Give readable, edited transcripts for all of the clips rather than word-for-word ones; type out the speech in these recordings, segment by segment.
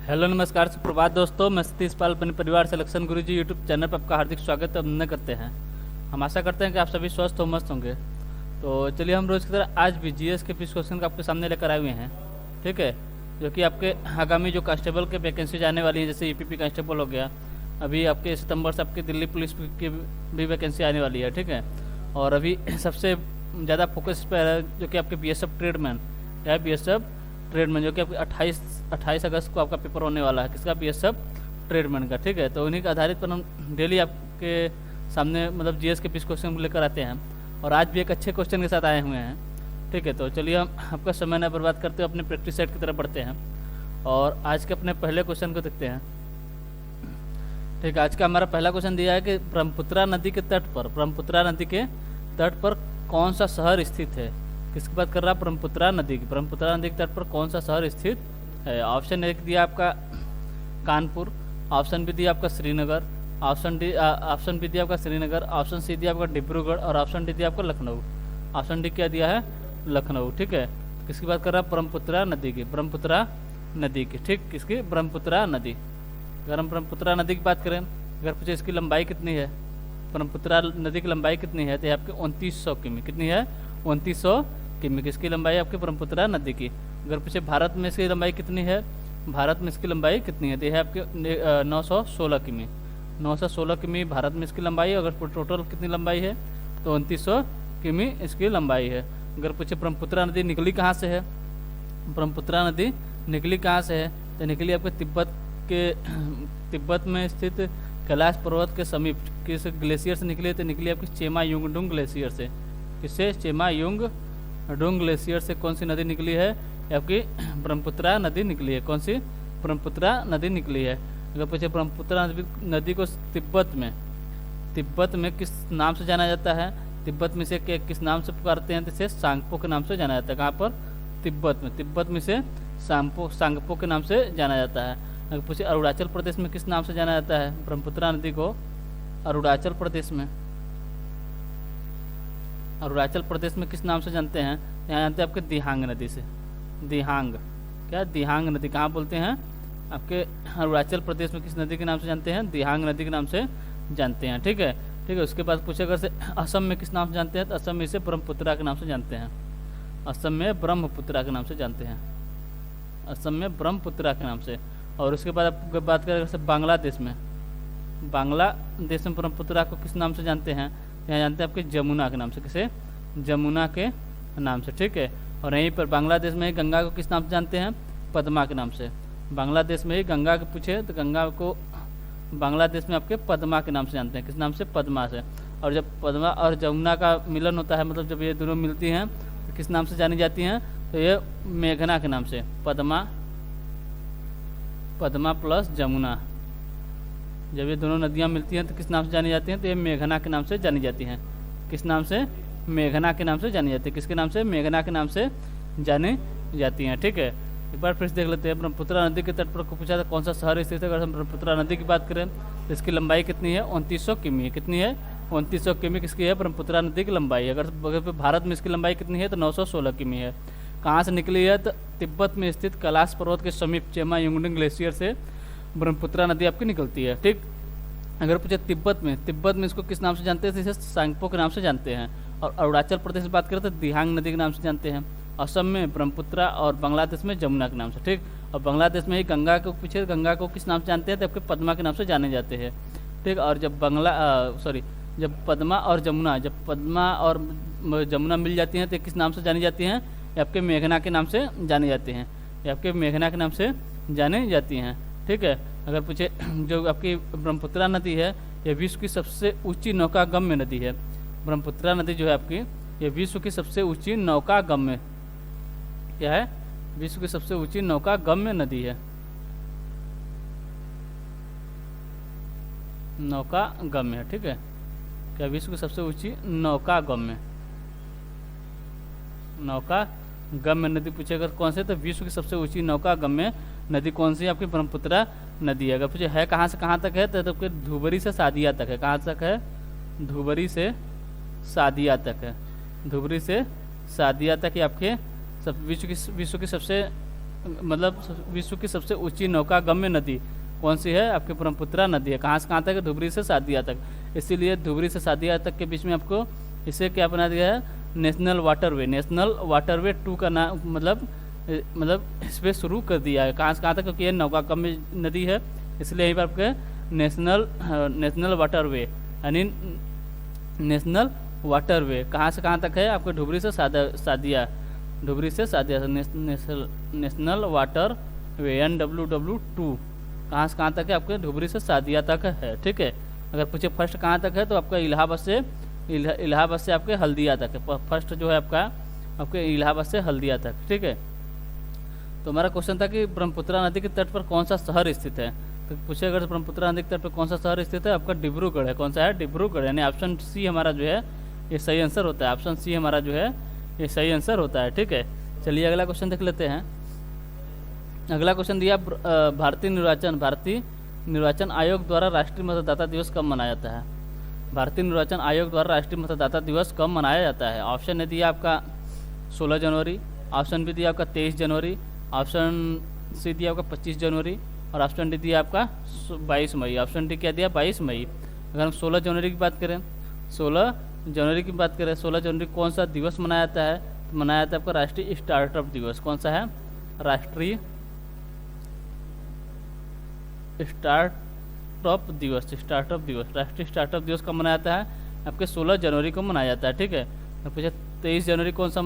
Hello नमस्कार सुप्रभात दोस्तों, मैं सतीश पाल अपने परिवार सिलेक्शन गुरु जी यूट्यूब चैनल पर आपका हार्दिक स्वागत अभिनंदन करते हैं। हम आशा करते हैं कि आप सभी स्वस्थ हो, मस्त होंगे। तो चलिए हम रोज़ की तरह आज भी जीएस के 20 क्वेश्चन आपके सामने लेकर आए हुए हैं, ठीक है, जो कि आपके आगामी जो कांस्टेबल के वैकेंसीज आने वाली है, जैसे ईपीपी कांस्टेबल हो गया, अभी आपके सितंबर से आपकी दिल्ली पुलिस की भी वैकेंसी आने वाली है, ठीक है। और अभी सबसे ज़्यादा फोकस इस पर है जो कि आपके बीएसएफ ट्रेडमैन या बीएसएफ ट्रेडमैन, जो कि आपके 28 अगस्त को आपका पेपर होने वाला है, किसका, बीएसएफ ट्रेडमैन का, ठीक है। तो उन्हीं के आधारित पर हम डेली आपके सामने मतलब जीएस के 20 क्वेश्चन लेकर आते हैं, और आज भी एक अच्छे क्वेश्चन के साथ आए हुए हैं, ठीक है। तो चलिए हम आपका समय न बर्बाद करते हुए अपने प्रैक्टिस सेट की तरफ बढ़ते हैं और आज के अपने पहले क्वेश्चन को देखते हैं, ठीक है। आज का हमारा पहला क्वेश्चन दिया है कि ब्रह्मपुत्रा नदी के तट पर कौन सा शहर स्थित है। किसकी बात कर रहा है? ब्रह्मपुत्रा नदी की। ब्रह्मपुत्रा नदी के तट पर कौन सा शहर स्थित है? ऑप्शन एक दिया आपका कानपुर, ऑप्शन बी दिया आपका श्रीनगर, ऑप्शन बी दिया आपका श्रीनगर, ऑप्शन सी दिया आपका डिब्रूगढ़ और ऑप्शन डी दिया आपका लखनऊ। ऑप्शन डी क्या दिया है? लखनऊ, ठीक है। किसकी बात कर रहा है? ब्रह्मपुत्रा नदी की। ब्रह्मपुत्रा नदी की, ठीक, किसकी? ब्रह्मपुत्रा नदी। अगर हम ब्रह्मपुत्रा नदी की बात करें, अगर पूछे इसकी लंबाई कितनी है, ब्रह्मपुत्रा नदी की लंबाई कितनी है, तो ये आपके 2900 किमी। कितनी है? 2900 किमी। किसकी लंबाई? आपकी ब्रह्मपुत्रा नदी की। अगर पूछे भारत में इसकी लंबाई कितनी है, भारत में इसकी लंबाई कितनी है, तो यह है आपके 916 किमी। 916 किमी भारत में इसकी लंबाई है। अगर टोटल कितनी लंबाई है, तो 2900 किमी इसकी लंबाई है। अगर पूछे ब्रह्मपुत्रा नदी निकली कहाँ से है, ब्रह्मपुत्रा नदी निकली कहाँ से है, तो निकली आपके तिब्बत में स्थित कैलाश पर्वत के समीप किस ग्लेशियर से निकली है, तो निकली आपकी चेमायुंगडुंग ग्लेशियर से। किससे? चेमायुंगडुंग ग्लेशियर से कौन सी नदी निकली है? आपकी ब्रह्मपुत्रा नदी निकली है। कौन सी? ब्रह्मपुत्रा नदी निकली है। अगर पूछे ब्रह्मपुत्रा नदी को तिब्बत में किस नाम से जाना जाता है, तिब्बत में से किस नाम से पुकारते हैं, तो इसे सांगपो के नाम से जाना जाता है। कहाँ पर? तिब्बत में से सांगपो के नाम से जाना जाता है। अगर पूछे अरुणाचल प्रदेश में किस नाम से जाना जाता है ब्रह्मपुत्रा नदी को? अरुणाचल प्रदेश में किस नाम से जानते हैं? यहाँ जानते हैं आपके दिहांग नदी से। दिहांग, क्या? दिहांग नदी। कहाँ बोलते हैं? आपके अरुणाचल प्रदेश में किस नदी के नाम से जानते हैं? दिहांग नदी के नाम से जानते हैं, ठीक है, ठीक है। उसके बाद पूछे अगर से असम में किस नाम से जानते हैं, तो असम में इसे ब्रह्मपुत्रा के नाम से जानते हैं। असम में ब्रह्मपुत्रा के नाम से जानते हैं, असम में ब्रह्मपुत्रा के नाम से। और उसके बाद आप बात करें अगर बांग्लादेश में ब्रह्मपुत्रा को किस नाम से जानते हैं? यहाँ जानते हैं आपके जमुना के नाम से। किसे? जमुना के नाम से, ठीक है। और यहीं पर बांग्लादेश में ही गंगा को किस नाम से जानते हैं? पद्मा के नाम से। बांग्लादेश में ही गंगा को पूछे तो गंगा को बांग्लादेश में आपके पद्मा के नाम से जानते हैं। किस नाम से? पद्मा से। और जब पद्मा और जमुना का मिलन होता है, मतलब जब ये दोनों मिलती हैं, तो किस नाम से जानी जाती हैं? तो ये मेघना के नाम से। पद्मा प्लस जमुना, जब ये दोनों नदियाँ मिलती हैं तो किस नाम से जानी जाती हैं? तो ये मेघना के नाम से जानी जाती हैं। किस नाम से? मेघना के नाम से जानी जाती है। किसके नाम से? मेघना के नाम से जानी जाती हैं, ठीक है। एक बार फिर से देख लेते हैं। ब्रह्मपुत्रा नदी के तट पर पूछा था कौन सा शहर स्थित है। अगर हम ब्रह्मपुत्रा नदी की बात करें तो इसकी लंबाई कितनी है? 2900 किमी। कितनी है? 2900 किमी किसकी है? ब्रह्मपुत्रा नदी की लंबाई। अगर भारत में इसकी लंबाई कितनी है, तो 916 किमी है। कहाँ से निकली है? तो तिब्बत में स्थित कैलाश पर्वत के समीप चेमायुंगडुंग ग्लेशियर से ब्रह्मपुत्रा नदी आपकी निकलती है, ठीक। अगर पूछे तिब्बत में इसको किस नाम से जानते हैं, तो इसे सांगपो के नाम से जानते हैं। और अरुणाचल प्रदेश की बात करें तो दिहांग नदी के नाम से जानते हैं। असम में ब्रह्मपुत्रा और बांग्लादेश में जमुना के नाम से, ठीक। और बांग्लादेश में ही गंगा को पूछे, गंगा को किस नाम से जानते हैं, तो आपके पद्मा के नाम से जाने जाते हैं, ठीक। और जब पद्मा और जमुना मिल जाती हैं तो किस नाम से जानी जाती हैं? ये आपके मेघना के नाम से जाने जाते हैं। ये आपके मेघना के नाम से जाने जाती हैं, ठीक है। अगर पूछे जो आपकी ब्रह्मपुत्रा नदी है, यह विश्व की सबसे ऊंची नौकागम्य नदी है। ब्रह्मपुत्रा नदी जो है आपकी, ये विश्व की सबसे ऊंची नौकागम्य, क्या है? विश्व की सबसे ऊंची नौकागम्य नदी है। नौकागम्य है, ठीक है। क्या? विश्व की सबसे ऊंची नौकागम्य नदी पूछे अगर कौन से, तो विश्व की सबसे ऊंची नौकागम्य नदी कौन सी है? आपकी ब्रह्मपुत्रा नदी है। अगर पूछे है कहाँ से कहाँ तक है, तो आपके धुबरी से सादिया तक है। कहाँ तक है? धुबरी से सादिया तक है। धुबरी से सादिया तक ही आपके विश्व की सबसे मतलब विश्व की सबसे ऊंची नौकागम्य नदी कौन सी है? आपकी ब्रह्मपुत्रा नदी है। कहाँ से कहाँ तक है? धुबरी से सादिया तक। इसीलिए धुबरी से सादिया तक के बीच में आपको इसे क्या बना दिया है? National waterway. नेशनल वाटरवे 2 का नाम मतलब इस पर शुरू कर दिया है। कहाँ से कहाँ तक? क्योंकि ये नौकागम्य नदी है, इसलिए यहीं पर आपके नेशनल वाटरवे यानी नेशनल वाटरवे कहाँ से कहाँ तक है? आपके धुबरी से सादिया, धुबरी से Sadia national water way NWW2 कहाँ से कहाँ तक है? आपके धुबरी से सादिया तक है। ठीक है। अगर पूछे फर्स्ट कहाँ तक है तो आपका इलाहाबाद से आपके हल्दिया तक है। फर्स्ट जो है आपके इलाहाबाद से हल्दिया तक। ठीक है। तो हमारा क्वेश्चन था कि ब्रह्मपुत्रा नदी के तट पर कौन सा शहर स्थित है। तो पूछे अगर ब्रह्मपुत्रा नदी के तट पर कौन सा शहर स्थित है? आपका डिब्रूगढ़ है। कौन सा है? डिब्रूगढ़। यानी ऑप्शन सी हमारा जो है ये सही आंसर होता है। ऑप्शन सी हमारा जो है ये सही आंसर होता है। ठीक है। चलिए अगला क्वेश्चन देख लेते हैं। अगला क्वेश्चन दिया भारतीय निर्वाचन आयोग द्वारा राष्ट्रीय मतदाता दिवस कब मनाया जाता है? भारतीय निर्वाचन आयोग द्वारा राष्ट्रीय मतदाता दिवस कब मनाया जाता है? ऑप्शन ए दिया आपका 16 जनवरी, ऑप्शन बी दिया आपका 23 जनवरी, ऑप्शन सी दिया आपका 25 जनवरी और ऑप्शन डी दिया आपका 22 मई। ऑप्शन डी क्या दिया? 22 मई। अगर हम 16 जनवरी की बात करें, 16 जनवरी कौन सा दिवस मनाया जाता है? तो मनाया जाता है आपका राष्ट्रीय स्टार्टअप दिवस। कौन सा है? राष्ट्रीय स्टार्टअप दिवस। राष्ट्रीय स्टार्टअप दिवस कब मनाया जाता है? आपके 16 जनवरी को मनाया जाता है। ठीक है। तो पूछे 23 जनवरी कौन सा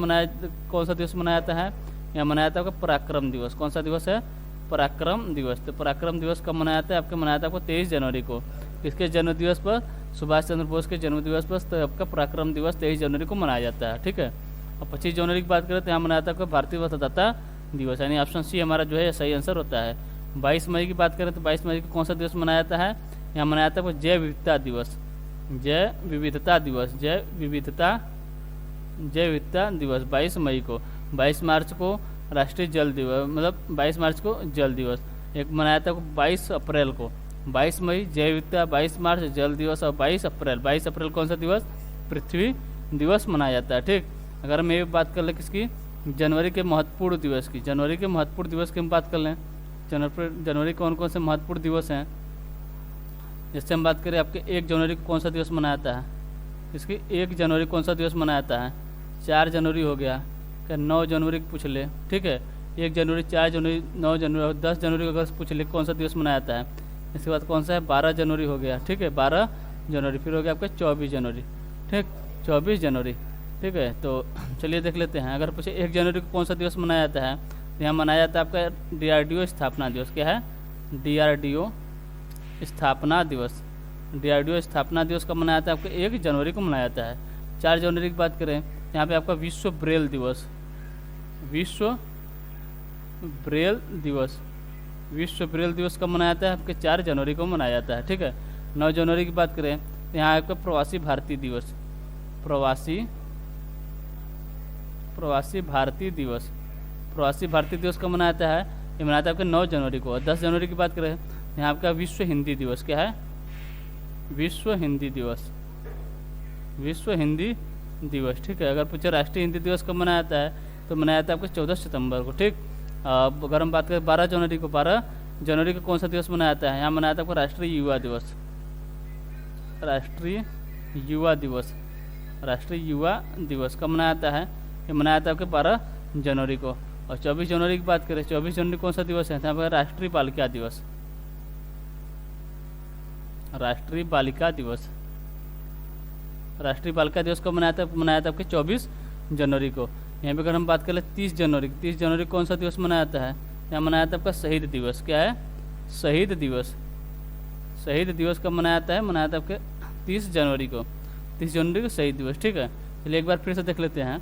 दिवस मनाया जाता है? यहाँ मनाया जाता है आपका पराक्रम दिवस। कौन सा दिवस है? पराक्रम दिवस। तो पराक्रम दिवस कब मनाया जाता है? आपका मनाया जाता है आपको 23 जनवरी को। किसके जन्म दिवस पर? सुभाष चंद्र बोस के जन्म दिवस पर। तो आपका पराक्रम दिवस 23 जनवरी को मनाया जाता है। ठीक है। और 25 जनवरी की बात करें तो यहाँ मनाया जाता है आपका भारतीय मतदाता दिवस। यानी ऑप्शन सी हमारा जो है सही आंसर होता है। 22 मई की बात करें तो 22 मई को कौन सा दिवस मनाया जाता है? यहाँ मनाया जाता है आपको जैव विविधता दिवस। जैव विविधता दिवस 22 मई को। 22 मार्च को राष्ट्रीय जल दिवस, मतलब 22 मार्च को जल दिवस। एक मनाया था 22 अप्रैल को। 22 मई जैव विविधता, 22 मार्च जल दिवस और 22 अप्रैल कौन सा दिवस? पृथ्वी दिवस मनाया जाता है। ठीक। अगर हम ये बात कर लें किसकी? जनवरी के महत्वपूर्ण दिवस की। जनवरी के महत्वपूर्ण दिवस की हम बात कर लें। जनवरी कौन कौन से महत्वपूर्ण दिवस हैं? जैसे हम बात करें आपके 1 जनवरी को कौन सा दिवस मनाया जाता है? इसकी 1 जनवरी कौन सा दिवस मनाया जाता है? 4 जनवरी हो गया। क्या 9 जनवरी को पूछ ले? ठीक है। 1 जनवरी, 4 जनवरी, 9 जनवरी और 10 जनवरी को अगर पूछ ले कौन सा दिवस मनाया जाता है? इसके बाद कौन सा है? 12 जनवरी हो गया। ठीक है। 12 जनवरी। फिर हो गया आपका 24 जनवरी। ठीक। 24 जनवरी। ठीक है। तो चलिए देख लेते हैं। अगर पूछे 1 जनवरी को कौन सा दिवस मनाया जाता है? तो यहाँ मनाया जाता है आपका DRDO स्थापना दिवस। क्या है? DRDO स्थापना दिवस। DRDO स्थापना दिवस कब मनाया जाता है? आपको 1 जनवरी को मनाया जाता है। 4 जनवरी की बात करें यहाँ पे आपका विश्व ब्रेल दिवस। विश्व ब्रेल दिवस कब मनाया जाता है? आपके 4 जनवरी को मनाया जाता है। ठीक है। 9 जनवरी की बात करें तो यहाँ आपका प्रवासी भारतीय दिवस। प्रवासी भारतीय दिवस कब मनाया जाता है? ये मनाया जाता है आपके 9 जनवरी को। और 10 जनवरी की बात करें यहाँ आपका विश्व हिंदी दिवस। क्या है? विश्व हिंदी दिवस। ठीक है। अगर पूछे राष्ट्रीय हिंदी दिवस कब मनाया जाता है तो मनाया जाता है आपको 14 सितंबर को। ठीक। अगर हम बात करें 12 जनवरी को, 12 जनवरी को कौन सा दिवस मनाया जाता है? यहाँ मनाया जाता है आपको राष्ट्रीय युवा दिवस। राष्ट्रीय युवा दिवस कब मनाया जाता है? ये मनाया जाता है आपके 12 जनवरी को। और 24 जनवरी की बात करें, 24 जनवरी कौन सा दिवस है? यहाँ पर राष्ट्रीय बालिका दिवस। राष्ट्रीय बालिका दिवस कब मनाया था? मनाया था आपके 24 जनवरी को। यहाँ पे अगर हम बात करें 30 जनवरी कौन सा दिवस मनाया जाता है? यहाँ मनाया था आपका शहीद दिवस। क्या है? शहीद दिवस कब मनाया जाता है? मनाया था आपके 30 जनवरी को। 30 जनवरी को शहीद दिवस। ठीक है। चलिए एक बार फिर से देख लेते हैं।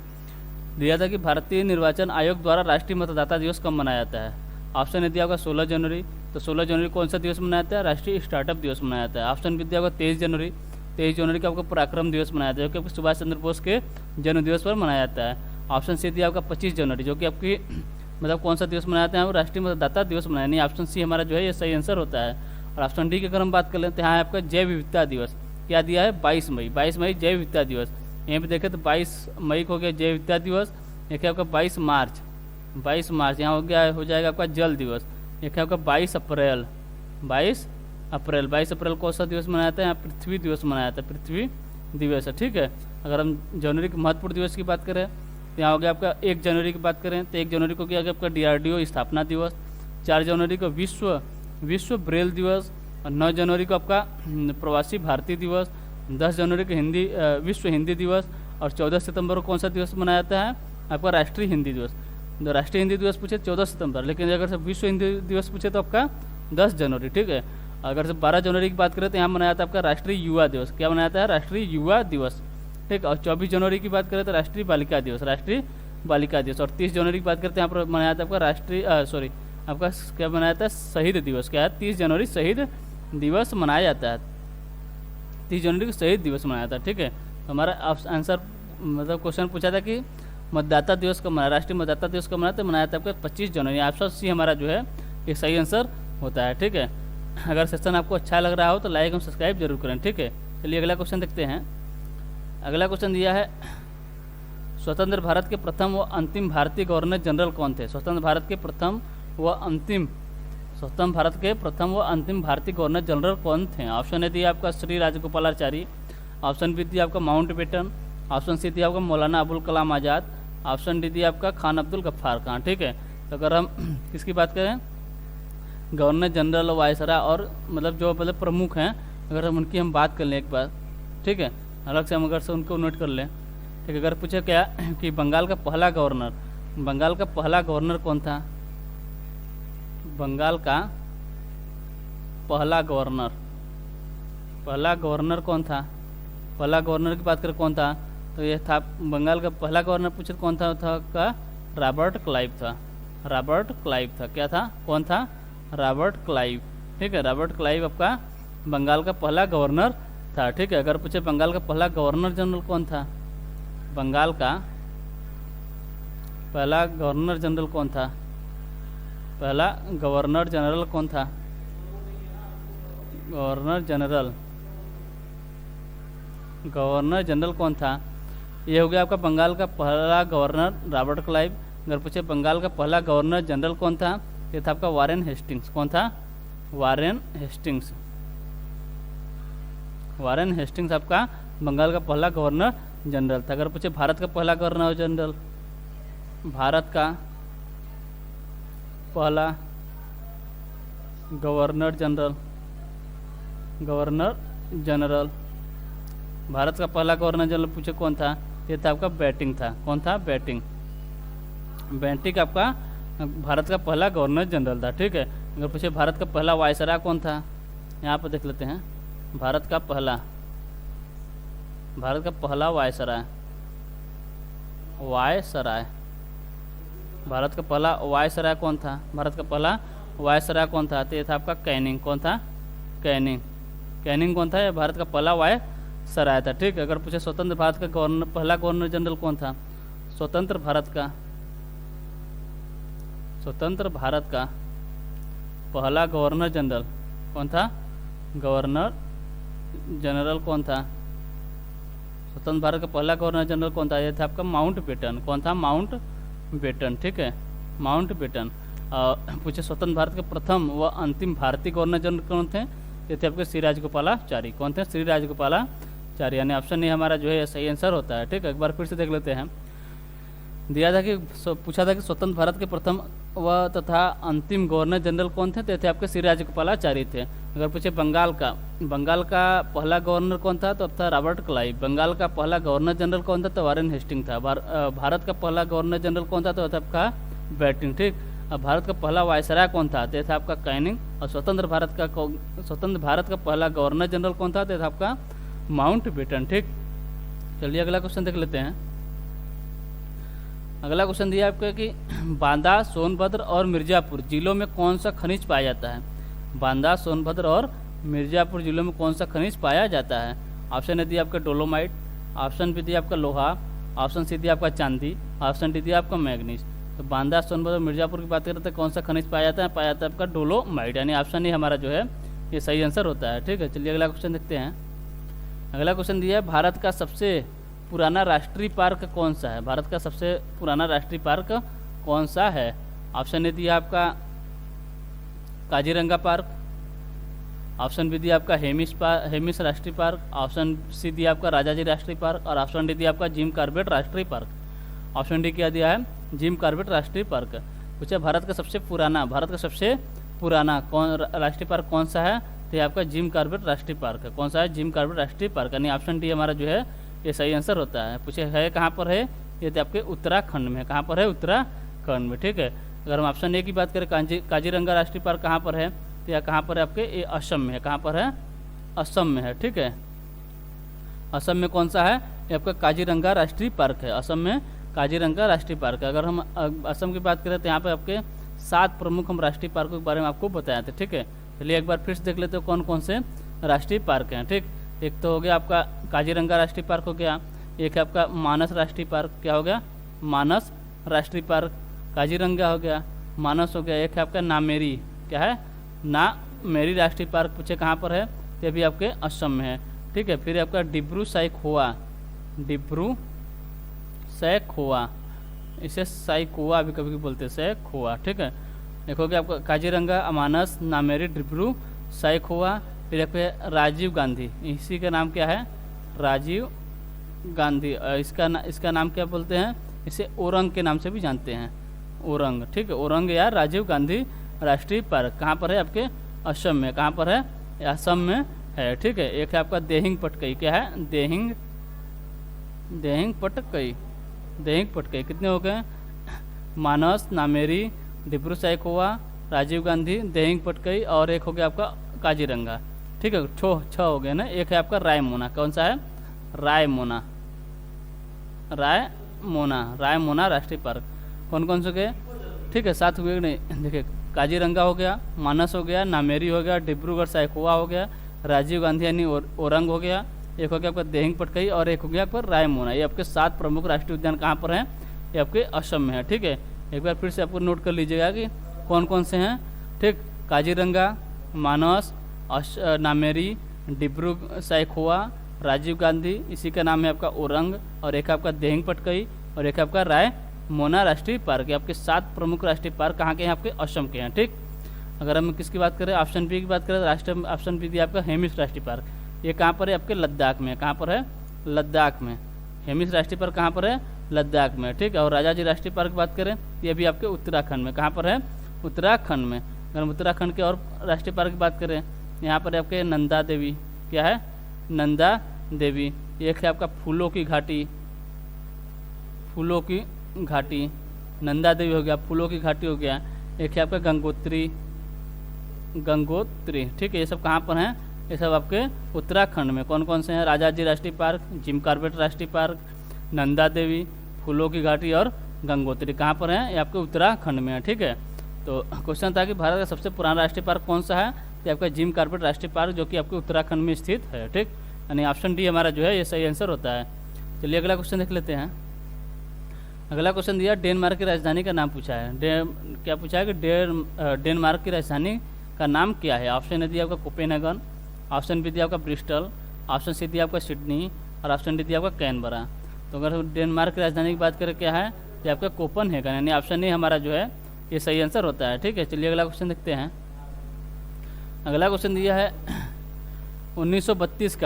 दिया था कि भारतीय निर्वाचन आयोग द्वारा राष्ट्रीय मतदाता दिवस कब मनाया जाता है? ऑप्शन ए दिया होगा 16 जनवरी। तो 16 जनवरी कौन सा दिवस मनाया जाता है? राष्ट्रीय स्टार्टअप दिवस मनाया जाता है। ऑप्शन बी दिया होगा 23 जनवरी। 23 जनवरी को आपको पराक्रम दिवस मनाया जाता है, जो कि आपको सुभाष चंद्र बोस के जन्म दिवस पर मनाया जाता है। ऑप्शन सी दिया आपका 25 जनवरी, जो कि आपकी मतलब कौन सा दिवस मनाया जाता है? वो राष्ट्रीय मतदाता दिवस मनाया। नहीं, ऑप्शन सी हमारा जो है ये सही आंसर होता है। और ऑप्शन डी की अगर हम बात कर लें तो यहाँ आपका जैव विविधता दिवस क्या दिया है? 22 मई। 22 मई जैव विविधता दिवस। यहाँ पे देखें तो 22 मई को हो गया जैव विविधता दिवस। देखिए आपका 22 मार्च 22 मार्च, यहाँ हो जाएगा आपका जल दिवस। एक है आपका 22 अप्रैल, 22 अप्रैल, 22 अप्रैल कौन सा दिवस मनाया जाता है? यहाँ पृथ्वी दिवस मनाया जाता है, पृथ्वी दिवस है, ठीक है। अगर हम जनवरी के महत्वपूर्ण दिवस की बात करें तो यहाँ हो गया आपका 1 जनवरी की बात करें तो 1 जनवरी को क्या गया आपका DRDO स्थापना दिवस। 4 जनवरी को विश्व ब्रेल दिवस, और 9 जनवरी को आपका प्रवासी भारतीय दिवस। 10 जनवरी को विश्व हिंदी दिवस, और 14 सितंबर को कौन सा दिवस मनाया जाता है? आपका राष्ट्रीय हिंदी दिवस। तो राष्ट्रीय हिंदी दिवस पूछे 14 सितंबर, लेकिन अगर से विश्व हिंदी दिवस पूछे तो आपका 10 जनवरी, ठीक है। अगर से 12 जनवरी की बात करें तो यहाँ मनाया जाता है आपका राष्ट्रीय युवा दिवस। क्या मनाया जाता है? राष्ट्रीय युवा दिवस, ठीक। और 24 जनवरी की बात करें तो राष्ट्रीय बालिका दिवस, राष्ट्रीय बालिका दिवस। और 30 जनवरी की बात करते हैं यहाँ पर मनाया जाता है आपका आपका क्या मनाया जाता है? शहीद दिवस। क्या है? 30 जनवरी शहीद दिवस मनाया जाता है। 30 जनवरी को शहीद दिवस मनाया जाता है, ठीक है। तो हमारा आंसर मतलब क्वेश्चन पूछा था कि मतदाता दिवस कब मनाया, राष्ट्रीय मतदाता दिवस कब मनाया था आपका 25 जनवरी। ऑप्शन सी हमारा जो है ये सही आंसर होता है, ठीक है। अगर सेशन आपको अच्छा लग रहा हो तो लाइक और सब्सक्राइब जरूर करें, ठीक है। चलिए अगला क्वेश्चन देखते हैं। अगला क्वेश्चन दिया है, स्वतंत्र भारत के प्रथम व अंतिम भारतीय गवर्नर जनरल कौन थे? स्वतंत्र भारत के प्रथम व अंतिम भारतीय गवर्नर जनरल कौन थे? ऑप्शन ए दिया आपका श्री राजगोपालाचारी, ऑप्शन बी दिया आपका माउंटबेटन, ऑप्शन सी दिया आपका मौलाना अबुल कलाम आज़ाद, ऑप्शन डी दिया आपका खान अब्दुल गफ्फार खान, ठीक है। तो अगर हम किसकी बात करें, गवर्नर जनरल वायसराय और मतलब जो मतलब प्रमुख हैं, अगर हम उनकी हम बात कर लें एक बार, ठीक है, अलग से हम अगर से उनको नोट कर लें, ठीक है। अगर पूछे क्या कि बंगाल का पहला गवर्नर कौन था? बंगाल का पहला गवर्नर कौन था? पहला गवर्नर की बात करें कौन था, तो ये था बंगाल का पहला गवर्नर पूछे कौन था का रॉबर्ट क्लाइव था। क्या था? कौन था? रॉबर्ट क्लाइव, ठीक है। रॉबर्ट क्लाइव आपका बंगाल का पहला गवर्नर था, ठीक है। अगर पूछे बंगाल का पहला गवर्नर जनरल कौन था? बंगाल का पहला गवर्नर जनरल कौन था? गवर्नर जनरल कौन था? ये हो गया आपका बंगाल का पहला गवर्नर रॉबर्ट क्लाइव। अगर पूछे बंगाल का पहला गवर्नर जनरल कौन था, ये था आपका वारेन हेस्टिंग्स। कौन था? वारेन हेस्टिंग्स आपका बंगाल का पहला गवर्नर जनरल था। अगर पूछे भारत का पहला गवर्नर जनरल भारत का पहला गवर्नर जनरल पूछे कौन था? ये था आपका बैटिंग था। कौन था? बैटिंग आपका भारत का पहला गवर्नर जनरल था, ठीक है। अगर पूछे भारत का पहला वायसराय कौन था, यहाँ पर देख लेते हैं। भारत का पहला वायसराय भारत का पहला वायसराय कौन था? तो ये था आपका कैनिंग। कौन था? कैनिंग कौन था? ये भारत का पहला वायसराय था, ठीक है। अगर पूछे स्वतंत्र भारत का पहला गवर्नर जनरल कौन था? स्वतंत्र भारत का पहला गवर्नर जनरल कौन था? स्वतंत्र भारत का पहला गवर्नर जनरल कौन था? ये था आपका माउंटबेटन। कौन था? माउंटबेटन, ठीक है, माउंटबेटन। पूछे स्वतंत्र भारत के प्रथम व अंतिम भारतीय गवर्नर जनरल कौन थे? ये थे आपके श्री राजगोपालाचारी। कौन थे? श्री राजगोपालाचारी, यानी ऑप्शन ए हमारा जो है सही आंसर होता है, ठीक है। एक बार फिर से देख लेते हैं। दिया था कि पूछा था कि स्वतंत्र भारत के प्रथम व तथा अंतिम गवर्नर जनरल कौन थे? तो थे आपके श्री राजगोपालाचारी थे। अगर पूछे बंगाल का पहला गवर्नर कौन था? तो अब था रॉबर्ट क्लाइव। बंगाल का पहला गवर्नर जनरल कौन था? तो वारेन हेस्टिंग था। भारत का पहला गवर्नर जनरल कौन था? तो था आपका बैटिंग, ठीक। अब भारत का पहला वायसराय कौन था? तो था आपका कैनिंग। और स्वतंत्र भारत का पहला गवर्नर जनरल कौन था? तो था आपका माउंटबेटन, ठीक। चलिए अगला क्वेश्चन देख लेते हैं। अगला क्वेश्चन दिया आपका कि बांदा, सोनभद्र और मिर्ज़ापुर जिलों में कौन सा खनिज पाया जाता है? बांदा, सोनभद्र और मिर्ज़ापुर जिलों में कौन सा खनिज पाया जाता है? ऑप्शन ए दिया आपका डोलोमाइट, ऑप्शन बी दिया आपका लोहा, ऑप्शन सी दिया आपका चांदी, ऑप्शन डी दिया आपका मैग्नीज। तो बांदा, सोनभद्र और मिर्ज़ापुर की बात करें तो कौन सा खनिज पाया जाता है? पाया जाता है आपका डोलोमाइट, यानी ऑप्शन ए हमारा जो है ये सही आंसर होता है, ठीक है। चलिए अगला क्वेश्चन देखते हैं। अगला क्वेश्चन दिया है, भारत का सबसे पुराना राष्ट्रीय पार्क कौन सा है? भारत का सबसे पुराना राष्ट्रीय पार्क कौन सा है? ऑप्शन ए दिया आपका काजीरंगा पार्क, ऑप्शन बी दिया आपका हेमिस राष्ट्रीय पार्क, ऑप्शन सी दिया आपका राजाजी राष्ट्रीय पार्क और ऑप्शन डी दिया आपका जिम कॉर्बेट राष्ट्रीय पार्क। ऑप्शन डी क्या दिया है? जिम कॉर्बेट राष्ट्रीय पार्क। पूछा भारत का सबसे पुराना कौन राष्ट्रीय पार्क कौन सा है? तो ये आपका जिम कॉर्बेट राष्ट्रीय पार्क है। कौन सा है? जिम कॉर्बेट राष्ट्रीय पार्क, यानी ऑप्शन डी हमारा जो है ये सही आंसर होता है। पूछे है कहाँ पर है? ये तो आपके उत्तराखंड में। कहाँ पर है? उत्तराखंड में। ठीक है, अगर हम ऑप्शन ए की बात करें काजीरंगा राष्ट्रीय पार्क कहाँ पर है, तो यह कहाँ पर है आपके? ये असम में है। कहाँ पर है? असम में है। ठीक है, असम में कौन सा है? ये आपका काजीरंगा राष्ट्रीय पार्क है। असम में काजीरंगा राष्ट्रीय पार्क है। अगर हम असम की बात करें तो यहाँ पे आपके 7 प्रमुख हम राष्ट्रीय पार्कों के बारे में आपको बताए थे। ठीक है, चलिए एक बार फिर से देख लेते हो कौन कौन से राष्ट्रीय पार्क हैं। ठीक, एक तो हो गया आपका काजीरंगा राष्ट्रीय पार्क हो गया, एक है आपका मानस राष्ट्रीय पार्क। क्या हो गया? मानस राष्ट्रीय पार्क। काजीरंगा हो गया, मानस हो गया, एक है आपका नामेरी। क्या है? नामेरी राष्ट्रीय पार्क। पूछे कहाँ पर है? तो भी आपके असम में है। ठीक है, फिर आपका डिब्रू सैखोवा, इसे सैखोवा भी कभी बोलते हैं, सैखोवा। ठीक है, देखोगे आपका काजीरंगा, मानस, नामेरी, डिब्रू सैखोवा। फिर आपके राजीव गांधी, इसी का नाम क्या है? राजीव गांधी। इसका नाम क्या बोलते हैं? इसे ओरंग के नाम से भी जानते हैं, ओरंग। ठीक है, ओरंग या राजीव गांधी राष्ट्रीय पार्क कहाँ पर है? आपके असम में। कहाँ पर है? असम में है। ठीक है, एक है आपका देहिंग पटकई। क्या है? देहिंग पटकई। कितने हो गए? मानस, नामेरी, डिब्रू सैखोवा, राजीव गांधी, देहिंग पटकई और एक हो गया आपका काजीरंगा। ठीक है, 6 हो गए ना। एक है आपका रायमोना। कौन सा है? रायमोना राष्ट्रीय पार्क। कौन कौन से गए? ठीक है, 7 हुए नहीं। देखिए, काजीरंगा हो गया, मानस हो गया, नामेरी हो गया, डिब्रूगढ़ सैखोवा हो गया, राजीव गांधी यानी ओरंग हो गया, एक हो गया आपका देहिंग पटकई और एक हो गया आपका रायमोना। ये आपके 7 प्रमुख राष्ट्रीय उद्यान कहाँ पर हैं? ये आपके असम में है। ठीक है, एक बार फिर से आपको नोट कर लीजिएगा कि कौन कौन से हैं। ठीक, काजीरंगा, मानस, नामेरी, डिब्रू सैखोवा, राजीव गांधी, इसी का नाम है आपका ओरंग, और एक आपका देहिंग पटकई और एक आपका रायमोना राष्ट्रीय पार्क। ये आपके 7 प्रमुख राष्ट्रीय पार्क कहाँ के हैं? आपके असम के हैं। ठीक, अगर हम किसकी बात करें, ऑप्शन बी की बात करें, ऑप्शन बी दिया आपका हेमिस राष्ट्रीय पार्क। ये कहाँ पर है? आपके लद्दाख में। कहाँ पर है? लद्दाख में। हेमिस राष्ट्रीय पार्क कहाँ पर है? लद्दाख में। ठीक है, और राजाजी राष्ट्रीय पार्क की बात करें, ये भी आपके उत्तराखंड में। कहाँ पर है? उत्तराखंड में। अगर हम उत्तराखंड के और राष्ट्रीय पार्क की बात करें, यहाँ पर आपके नंदा देवी। क्या है? नंदा देवी। एक है आपका फूलों की घाटी, नंदा देवी हो गया, फूलों की घाटी हो गया। एक है आपका गंगोत्री। ठीक है, ये सब कहाँ पर हैं? ये सब आपके उत्तराखंड में। कौन कौन से हैं? राजाजी राष्ट्रीय पार्क, जिम कॉर्बेट राष्ट्रीय पार्क, नंदा देवी, फूलों की घाटी और गंगोत्री। कहाँ पर हैं? ये आपके उत्तराखंड में है। ठीक है, तो क्वेश्चन था कि भारत का सबसे पुराना राष्ट्रीय पार्क कौन सा है? तो आपका जिम कॉर्बेट राष्ट्रीय पार्क, जो कि आपके उत्तराखंड में स्थित है। ठीक, यानी ऑप्शन डी हमारा जो है ये सही आंसर होता है। चलिए अगला क्वेश्चन देख लेते हैं। अगला क्वेश्चन दिया डेनमार्क की राजधानी का नाम पूछा है। क्या पूछा है कि डेनमार्क की राजधानी का नाम क्या है? ऑप्शन ए दिया आपका कोपेनहेगन, ऑप्शन बी दिया आपका ब्रिस्टल, ऑप्शन सी दिया आपका सिडनी और ऑप्शन डी दिया आपका कैनबरा। तो अगर डेनमार्क की राजधानी की बात करें क्या है, तो आपका कोपेनहेगन, यानी ऑप्शन ए हमारा जो है ये सही आंसर होता है। ठीक है, चलिए अगला क्वेश्चन देखते हैं। अगला क्वेश्चन दिया है 1932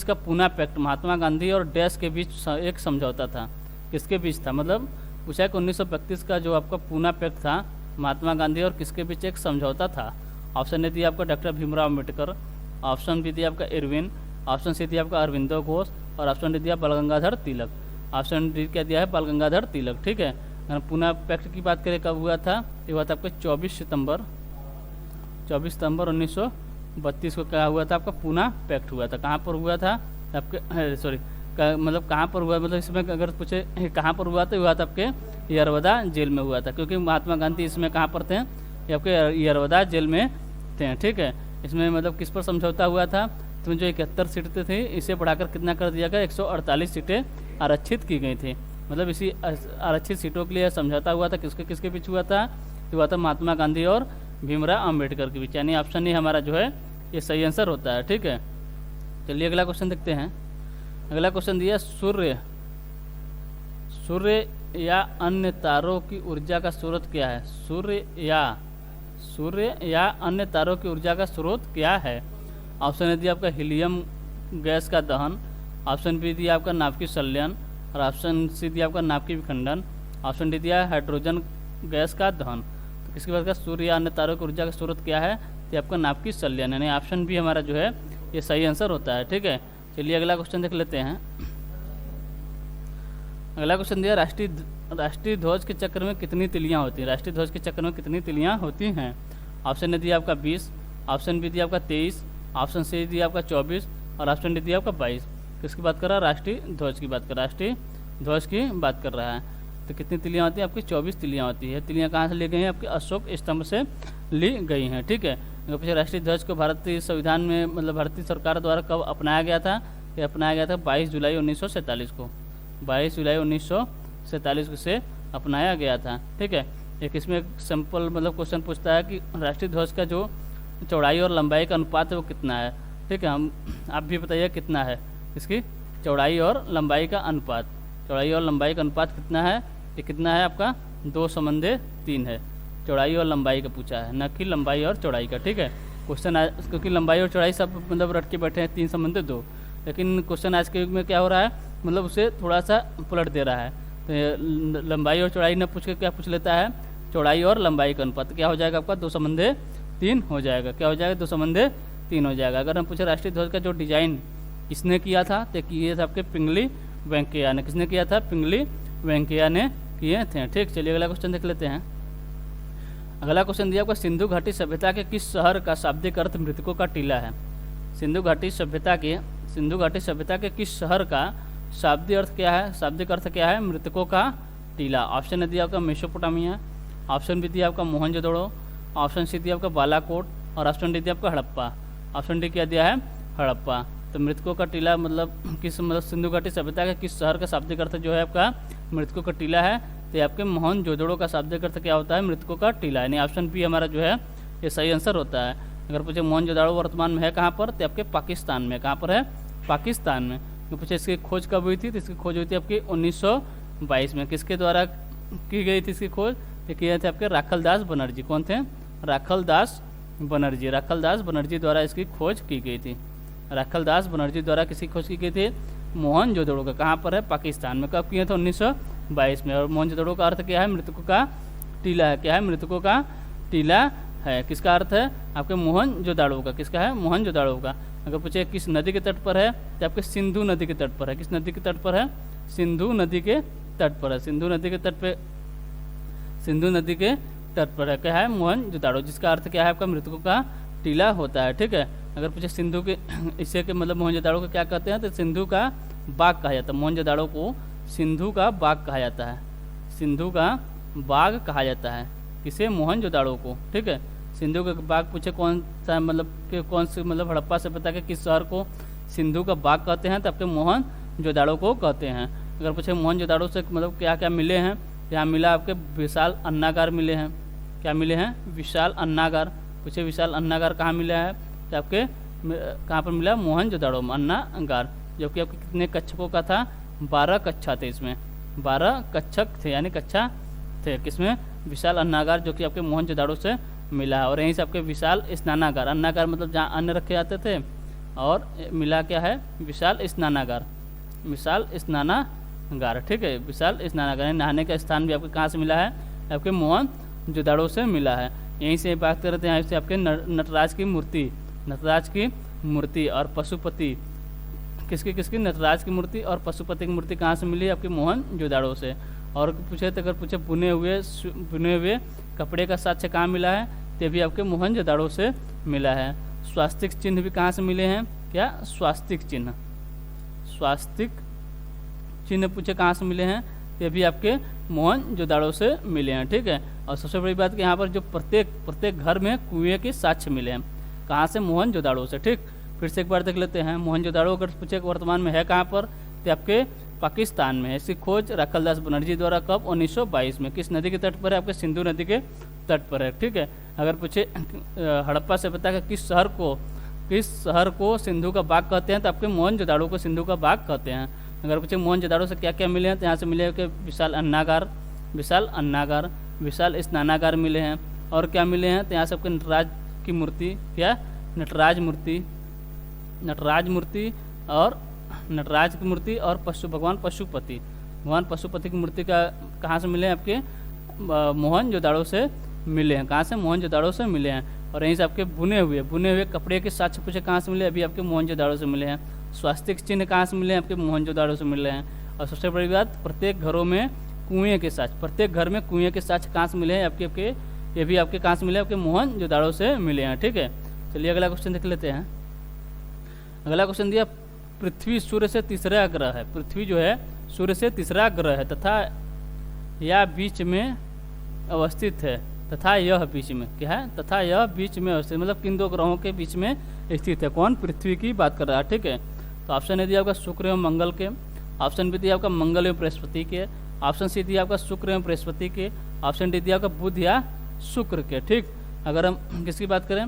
का पूना पैक्ट महात्मा गांधी और डैश के बीच एक समझौता था। किसके बीच था? मतलब पूछा है कि 1932 का जो आपका पूना पैक्ट था महात्मा गांधी और किसके बीच एक समझौता था। ऑप्शन ए दिया आपका doctor Bhimrao Ambedkar, option B दिया आपका इरविन, ऑप्शन सी दिया आपका अरविंदो घोष और ऑप्शन डी दिया बाल गंगाधर तिलक। ऑप्शन डी क्या दिया है? बाल गंगाधर तिलक। ठीक है, अगर पूना पैक्ट की बात करें कब हुआ था, ये हुआ था आपका 24 सितंबर 1932 को क्या हुआ था? आपका पूना पैक्ट हुआ था। कहाँ पर हुआ था? आपके मतलब कहाँ पर हुआ, मतलब इसमें अगर पूछे कहाँ पर हुआ था आपके यरवदा जेल में हुआ था, क्योंकि महात्मा गांधी इसमें कहाँ पर थे? ये आपके यरवदा जेल में थे। ठीक है, इसमें मतलब किस पर समझौता हुआ था? तो जो 71 सीटें थी इसे बढ़ाकर कितना कर दिया गया? 148 सीटें आरक्षित की गई थी। मतलब इसी आरक्षित सीटों के लिए समझौता हुआ था। किसके बीच हुआ था? हुआ था महात्मा गांधी और भीमराव अम्बेडकर के बीच, यानी ऑप्शन ए हमारा जो है ये सही आंसर होता है। ठीक है, चलिए अगला क्वेश्चन देखते हैं। अगला क्वेश्चन दिया सूर्य या अन्य तारों की ऊर्जा का स्रोत क्या है? सूर्य या अन्य तारों की ऊर्जा का स्रोत क्या है? ऑप्शन ए दिया आपका हीलियम गैस का दहन, ऑप्शन बी दिया आपका नाभिकीय संलयन, और ऑप्शन सी दिया आपका नाभिकीय विखंडन, ऑप्शन डी दिया हाइड्रोजन गैस का दहन। तो किसकी बात का सूर्य या अन्य तारों की ऊर्जा का स्रोत क्या है? तो आपका नाभिकीय संलयन, यानी ऑप्शन बी हमारा जो है ये सही आंसर होता है। ठीक है, चलिए अगला क्वेश्चन देख लेते हैं। अगला क्वेश्चन दिया राष्ट्रीय ध्वज के चक्र में कितनी तिलियां होती हैं? राष्ट्रीय ध्वज के चक्र में कितनी तिलियां होती हैं? ऑप्शन ए दिया आपका 20, ऑप्शन बी दिया आपका 23, ऑप्शन सी दिया आपका 24 और ऑप्शन डी दिया आपका 22। किसकी बात कर रहा है? राष्ट्रीय ध्वज की बात कर रहा है, राष्ट्रीय ध्वज की बात कर रहा है। तो कितनी तिलियां होती हैं? आपकी 24 तिलियां होती है। तिलियां कहाँ से ली गई हैं? आपके अशोक स्तंभ से ली गई हैं। ठीक है, अगर पूछे राष्ट्रीय ध्वज को भारतीय संविधान में मतलब भारतीय सरकार द्वारा कब अपनाया गया था? ये अपनाया गया था 22 जुलाई 1947 को, 22 जुलाई 1947 से अपनाया गया था। ठीक है, एक इसमें एक सिंपल मतलब क्वेश्चन पूछता है कि राष्ट्रीय ध्वज का जो चौड़ाई और लंबाई का अनुपात है वो कितना है? ठीक है, हम आप भी बताइए कितना है इसकी चौड़ाई और लंबाई का अनुपात। चौड़ाई और लंबाई का अनुपात कितना है? ये कितना है आपका? 2:3 है। चौड़ाई और लंबाई का पूछा है, न कि लंबाई और चौड़ाई का। ठीक है, क्वेश्चन क्योंकि लंबाई और चौड़ाई सब मतलब रट के बैठे हैं 3:2, लेकिन क्वेश्चन आज के युग में क्या हो रहा है, मतलब उसे थोड़ा सा पलट दे रहा है। तो लंबाई और चौड़ाई न पूछ के क्या पूछ लेता है? चौड़ाई और लंबाई का अनुपात। क्या हो जाएगा आपका? 2:3 हो जाएगा। क्या हो जाएगा? 2:3 हो जाएगा। अगर हम पूछे राष्ट्रीय ध्वज का जो डिजाइन किसने किया था, तो किए थे आपके पिंगली वेंकैया ने। किसने किया था? पिंगली वेंकैया ने किए थे। ठीक, चलिए अगला क्वेश्चन देख लेते हैं। अगला क्वेश्चन दिया आपका सिंधु घाटी सभ्यता के किस शहर का शाब्दिक अर्थ मृतकों का टीला है? सिंधु घाटी सभ्यता के किस शहर का शाब्दिक अर्थ क्या है? शाब्दिक अर्थ क्या है? मृतकों का टीला। ऑप्शन ए दिया आपका मेसोपोटामिया, ऑप्शन बी दिया आपका मोहनजोदड़ो, ऑप्शन सी दिया आपका बालाकोट और ऑप्शन डी दिया आपका हड़प्पा। ऑप्शन डी क्या दिया है? हड़प्पा। तो मृतकों का टीला मतलब किस मतलब सिंधु घाटी सभ्यता के किस शहर का शाब्दिक अर्थ जो है आपका मृतकों का टीला है? तो आपके मोहनजोदड़ो का शाब्दिक अर्थ क्या होता है? मृतकों का टीला। यानी ऑप्शन बी हमारा जो है ये सही आंसर होता है। अगर पूछे मोहनजोदड़ो वर्तमान में है कहाँ पर? तो आपके पाकिस्तान में। कहाँ पर है? पाकिस्तान में। तो पूछे इसकी खोज कब हुई थी? तो इसकी खोज हुई थी आपकी 1922 में। किसके द्वारा की गई थी इसकी खोज? ये किए थे आपके राखलदास बनर्जी। कौन थे? राखलदास बनर्जी द्वारा इसकी खोज की गई थी। राखलदास बनर्जी द्वारा किसकी खोज की गई थी? मोहनजोदड़ो का। कहाँ पर है? पाकिस्तान में। कब किए थे? 1922 में। और मोहनजोदड़ो का अर्थ क्या है? मृतकों का टीला है। क्या है? मृतकों का टीला है। किसका अर्थ है? आपके मोहनजोदड़ो का। किसका है? मोहनजोदड़ो का। अगर पूछे किस नदी के तट पर है? तो आपके सिंधु नदी के तट पर है। किस नदी के तट पर है? सिंधु नदी के तट पर है। सिंधु नदी के तट पर है। क्या है? मोहनजोदड़ो, जिसका अर्थ क्या है? आपका मृतकों का टीला होता है। ठीक है, अगर पूछे सिंधु के इससे के मतलब मोहनजोदड़ो को क्या कहते हैं? तो सिंधु का बाग कहा जाता है। मोहनजोदड़ो को सिंधु का बाग कहा जाता है। सिंधु का बाग कहा जाता है किसे? मोहनजोदड़ो को। ठीक है, सिंधु का बाग पूछे कौन सा मतलब कि कौन से मतलब हड़प्पा सभ्यता के किस शहर को सिंधु का बाग कहते हैं? तो आपके मोहनजोदड़ो को कहते हैं। अगर पूछे मोहनजोदड़ो से मतलब क्या क्या मिले हैं? यहाँ मिला आपके विशाल अन्नागार मिले हैं। क्या मिले हैं? विशाल अन्नागार। पूछे विशाल अन्नागार कहाँ मिला है? तो आपके कहाँ पर मिला? मोहनजोदड़ो में अन्नागार, जो कि आपके कितने कक्षकों का था? 12 कक्षा थे। इसमें 12 कक्षक थे, यानी कक्षा थे। किसमें? विशाल अन्नागार, जो कि आपके मोहनजोदड़ो से मिला है। और यहीं से आपके विशाल स्नानागार, अन्नागार मतलब जहाँ अन्न रखे जाते थे, और मिला क्या है? विशाल स्नानागार। ठीक है, विशाल स्नानागार नहाने का स्थान भी आपके कहाँ से मिला है? आपके मोहनजोदड़ो से मिला है। यहीं से बात करते हैं यहाँ से आपके नटराज की मूर्ति और पशुपति। किसकी? नटराज की मूर्ति और पशुपति की मूर्ति कहाँ से मिली? आपके मोहनजोदड़ो से। और पूछे तो अगर पूछे बुने हुए कपड़े का साक्ष्य कहाँ मिला है? तो भी आपके मोहनजोदड़ो से मिला है। स्वास्तिक चिन्ह भी कहाँ से मिले हैं? क्या? स्वास्तिक चिन्ह पूछे कहाँ से मिले हैं? ये भी आपके मोहनजोदड़ो से मिले हैं। ठीक है, और सबसे बड़ी बात कि यहाँ पर जो प्रत्येक घर में कुएं के साक्ष्य मिले हैं। कहाँ से? मोहनजोदड़ो से। ठीक, फिर से एक बार देख लेते हैं। मोहनजोदड़ो अगर पूछे वर्तमान में है कहाँ पर? तो आपके पाकिस्तान में है। इसकी खोज राखलदास बनर्जी द्वारा कब? 1922 में। किस नदी के तट पर है? आपके सिंधु नदी के तट पर है। ठीक है, अगर पूछे हड़प्पा सभ्यता के किस शहर को सिंधु का बाग कहते हैं? तो आपके मोहनजोदड़ो को सिंधु का बाग कहते हैं। अगर पूछे मोहनजोदाड़ो से क्या क्या मिले हैं, तो यहाँ से मिले हैं कि विशाल अन्नागार, विशाल स्नानागार मिले हैं। और क्या मिले हैं, तो यहाँ से आपके नटराज की मूर्ति, क्या नटराज की मूर्ति और भगवान पशुपति की मूर्ति का कहाँ से मिले हैं, आपके मोहनजोदाड़ो से मिले हैं। कहाँ से, मोहनजोदाड़ो से मिले हैं। और यहीं से आपके बुने हुए कपड़े के साक्ष्य पूछे कहाँ से मिले, अभी आपके मोहनजोदाड़ो से मिले हैं। स्वास्तिक चिन्ह कहाँ से मिले हैं, आपके मोहनजोदाड़ो से मिले हैं। और सबसे बड़ी बात, प्रत्येक घरों में कुएं के साक्ष्य, प्रत्येक घर में कुएं के साक्ष्य कहाँ से मिले हैं, आपके ये भी आपके कहाँ से मिले हैं, आपके मोहनजोदाड़ो से मिले हैं। ठीक है, चलिए अगला क्वेश्चन देख लेते हैं। अगला क्वेश्चन दिया, पृथ्वी सूर्य से तीसरा ग्रह है। पृथ्वी जो है सूर्य से तीसरा ग्रह है तथा यह बीच में अवस्थित है। तथा यह बीच में क्या है, तथा यह बीच में अवस्थित, मतलब किन दो ग्रहों के बीच में स्थित है। कौन, पृथ्वी की बात कर रहा है। ठीक है, तो ऑप्शन ए दिया आपका शुक्र एवं मंगल के, ऑप्शन बी दिया आपका मंगल एवं बृहस्पति के, ऑप्शन सी दिया आपका शुक्र एवं बृहस्पति के, ऑप्शन डी दिया आपका बुध या शुक्र के। ठीक, अगर हम किसकी बात करें,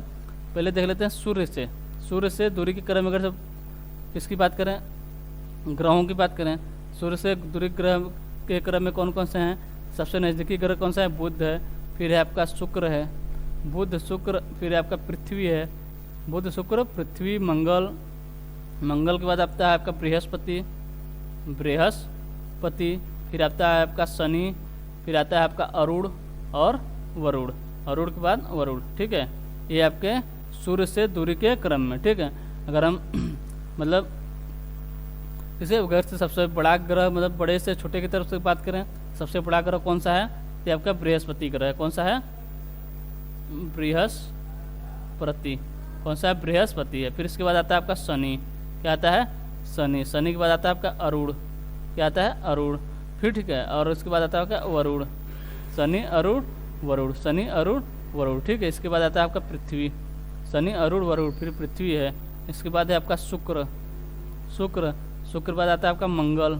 पहले देख लेते हैं सूर्य से दूरी के क्रम में, अगर किसकी बात करें, ग्रहों की बात करें, सूर्य से दूरी ग्रह के क्रम में कौन कौन से हैं। सबसे नज़दीकी ग्रह कौन सा है, बुध है, फिर है आपका शुक्र है, बुध शुक्र, फिर है आपका पृथ्वी है, बुध शुक्र पृथ्वी मंगल के बाद आता है आपका बृहस्पति, फिर आता है आपका शनि, फिर आता है आपका अरुण और वरुण के बाद वरुण। ठीक है, ये आपके सूर्य से दूरी के क्रम में। ठीक है, अगर हम मतलब इसे अगर से सबसे बड़ा ग्रह, मतलब बड़े से छोटे की तरफ से बात करें, सबसे बड़ा ग्रह कौन सा है, तो आपका बृहस्पति ग्रह है। कौन सा है, बृहस्पति है। फिर इसके बाद आता है आपका शनि, क्या आता है, शनि के बाद आता है आपका अरुण, क्या आता है, अरुण। फिर ठीक है, और उसके बाद आता है आपका वरुण, शनि अरुण वरुण। ठीक है, इसके बाद आता है आपका पृथ्वी, शनि अरुण वरुण, फिर पृथ्वी है। इसके बाद है आपका शुक्र के बाद आता है आपका मंगल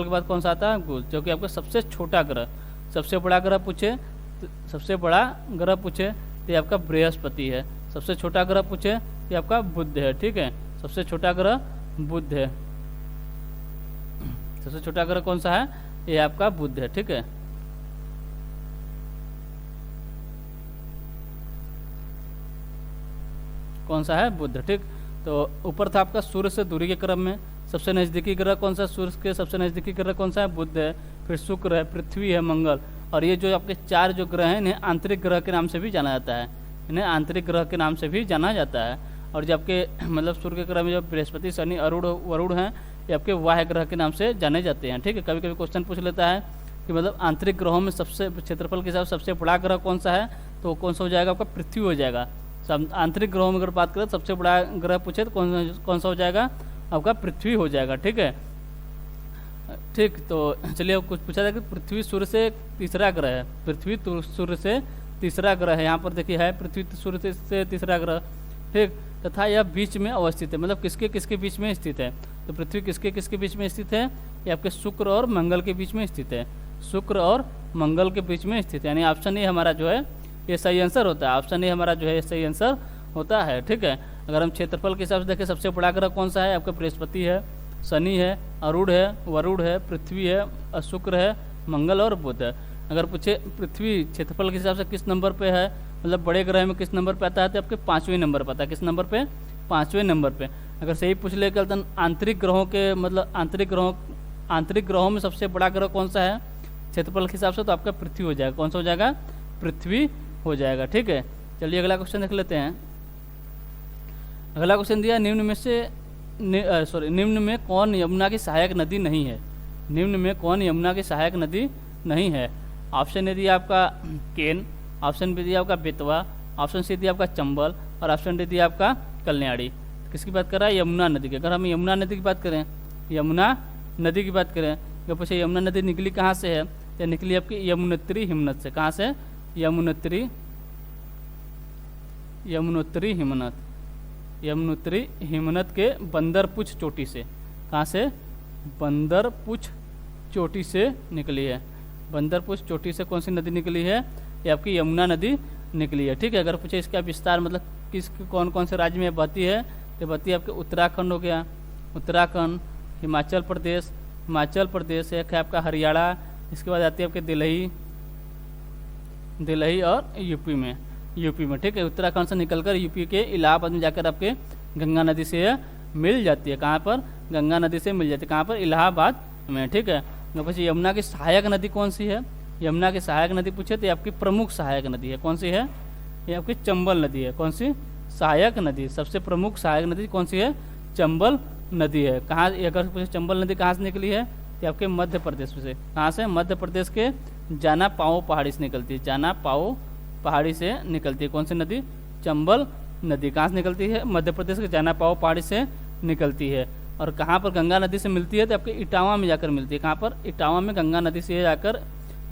के बाद कौन सा आता है, बुध, जो कि आपका सबसे छोटा ग्रह। सबसे बड़ा ग्रह पूछे तो आपका बृहस्पति है, सबसे छोटा ग्रह पूछे तो आपका बुध है। ठीक है, सबसे छोटा ग्रह बुध है, सबसे छोटा ग्रह कौन सा है, ये आपका बुध है। ठीक है, कौन सा है, बुध। ठीक, तो ऊपर था आपका सूर्य से दूरी के क्रम में सबसे नज़दीकी ग्रह कौन सा, सूर्य के सबसे नज़दीकी ग्रह कौन सा है, बुध है, फिर शुक्र है, पृथ्वी है, मंगल। और ये जो आपके चार जो ग्रह हैं, इन्हें आंतरिक ग्रह के नाम से भी जाना जाता है, और जो आपके मतलब सूर्य के ग्रह में जो बृहस्पति, शनि, अरुण, वरुण हैं, ये आपके वाह्य ग्रह के नाम से जाने जाते हैं। ठीक है, कभी कभी क्वेश्चन पूछ लेता है कि मतलब आंतरिक ग्रहों में सबसे क्षेत्रफल के हिसाब से सबसे बड़ा ग्रह कौन सा है, तो कौन सा हो जाएगा, आपका पृथ्वी हो जाएगा। आंतरिक ग्रहों में अगर बात करें सबसे बड़ा ग्रह पूछे तो कौन सा हो जाएगा, आपका पृथ्वी हो जाएगा। ठीक है, ठीक, तो चलिए कुछ पूछा था कि पृथ्वी सूर्य से तीसरा ग्रह है, यहाँ पर देखिए है पृथ्वी सूर्य से तीसरा ग्रह। ठीक, तथा यह बीच में अवस्थित है, मतलब किसके बीच में स्थित है, तो पृथ्वी किसके बीच में स्थित है, ये आपके शुक्र और मंगल के बीच में स्थित है, यानी ऑप्शन ए हमारा जो है ये सही आंसर होता है, सही आंसर होता है। ठीक है, अगर हम क्षेत्रफल के हिसाब से देखें सबसे बड़ा ग्रह कौन सा है, आपका बृहस्पति है, शनि है, अरुण है, वरुण है, पृथ्वी है, शुक्र है, मंगल और बुध है। अगर पूछे पृथ्वी क्षेत्रफल के हिसाब से किस नंबर पे है, मतलब बड़े ग्रह में किस नंबर पे आता है, तो आपके 5वें नंबर पर आता है। किस नंबर पे, 5वें नंबर पे। अगर सही पूछ ले कल तो आंतरिक ग्रहों में सबसे बड़ा ग्रह कौन सा है क्षेत्रफल के हिसाब से, तो आपका पृथ्वी हो जाएगा। कौन सा हो जाएगा, पृथ्वी हो जाएगा। ठीक है, चलिए अगला क्वेश्चन देख लेते हैं। अगला क्वेश्चन दिया, निम्न में कौन यमुना की सहायक नदी नहीं है, ऑप्शन ए दिया आपका केन, ऑप्शन बी दिया आपका बेतवा, ऑप्शन सी दिया आपका चंबल और ऑप्शन डी दिया आपका कल्याणी। किसकी बात कर रहा है, यमुना नदी की। अगर हम यमुना नदी की बात करें, अगर पूछे यमुना नदी निकली कहाँ से है, तो निकली आपकी यमुनोत्री हिमनत से। कहाँ से, यमुनोत्री हिमनत के बंदरपुछ चोटी से। कहाँ से, बंदरपुछ चोटी से निकली है। बंदरपुछ चोटी से कौन सी नदी निकली है, ये आपकी यमुना नदी निकली है। ठीक है, अगर पूछे इसका विस्तार मतलब कौन कौन से राज्य में बहती है, तो बहती है आपके उत्तराखंड हो गया, हिमाचल प्रदेश, एक है आपका हरियाणा, इसके बाद आती है आपके दिल्ली और यूपी में, ठीक है। उत्तराखंड से निकलकर यूपी के इलाहाबाद में जाकर आपके गंगा नदी से मिल जाती है। कहाँ पर? गंगा नदी से मिल जाती है। कहाँ पर? इलाहाबाद में, ठीक है। तो પછી यमुना की सहायक नदी कौन सी है? यमुना की सहायक नदी पूछे तो ये आपकी प्रमुख सहायक नदी है। कौन सी है? ये आपकी चंबल नदी है। कौन सी? सहायक नदी। सबसे प्रमुख सहायक नदी कौन सी है? चंबल नदी है। कहाँ, अगर पूछे चंबल नदी कहाँ से निकली है तो आपके मध्य प्रदेश में से। कहाँ से? मध्य प्रदेश के जाना पाओ पहाड़ी से निकलती है। जाना पाओ पहाड़ी से निकलती है। कौन सी नदी? चंबल नदी। कहाँ से निकलती है? मध्य प्रदेश के जाना पाओ पहाड़ी से निकलती है। और कहाँ पर गंगा नदी से मिलती है तो आपके इटावा में जाकर मिलती है। कहाँ पर? इटावा में गंगा नदी से जाकर,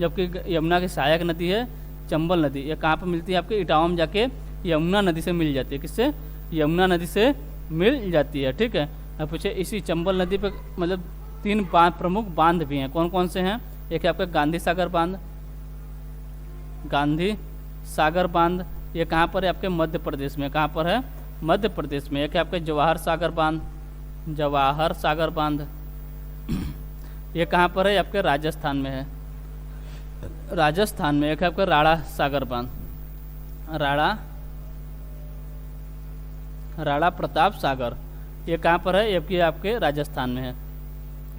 जबकि यमुना की सहायक नदी है चंबल नदी, ये कहाँ पर मिलती है? आपके इटावा में जाके यमुना नदी से मिल जाती है। किससे? यमुना नदी से मिल जाती है, ठीक है। अब पूछे इसी चंबल नदी पर मतलब 3 प्रमुख बांध भी हैं। कौन कौन से हैं? एक है आपका गांधी सागर बांध, ये कहाँ पर है? आपके मध्य प्रदेश में। कहाँ पर है? मध्य प्रदेश में। एक है आपके जवाहर सागर बांध, ये कहाँ पर है? आपके राजस्थान में है। एक है आपका राणा सागर बांध, राणा प्रताप सागर, ये कहाँ पर है? ये आपके राजस्थान में है।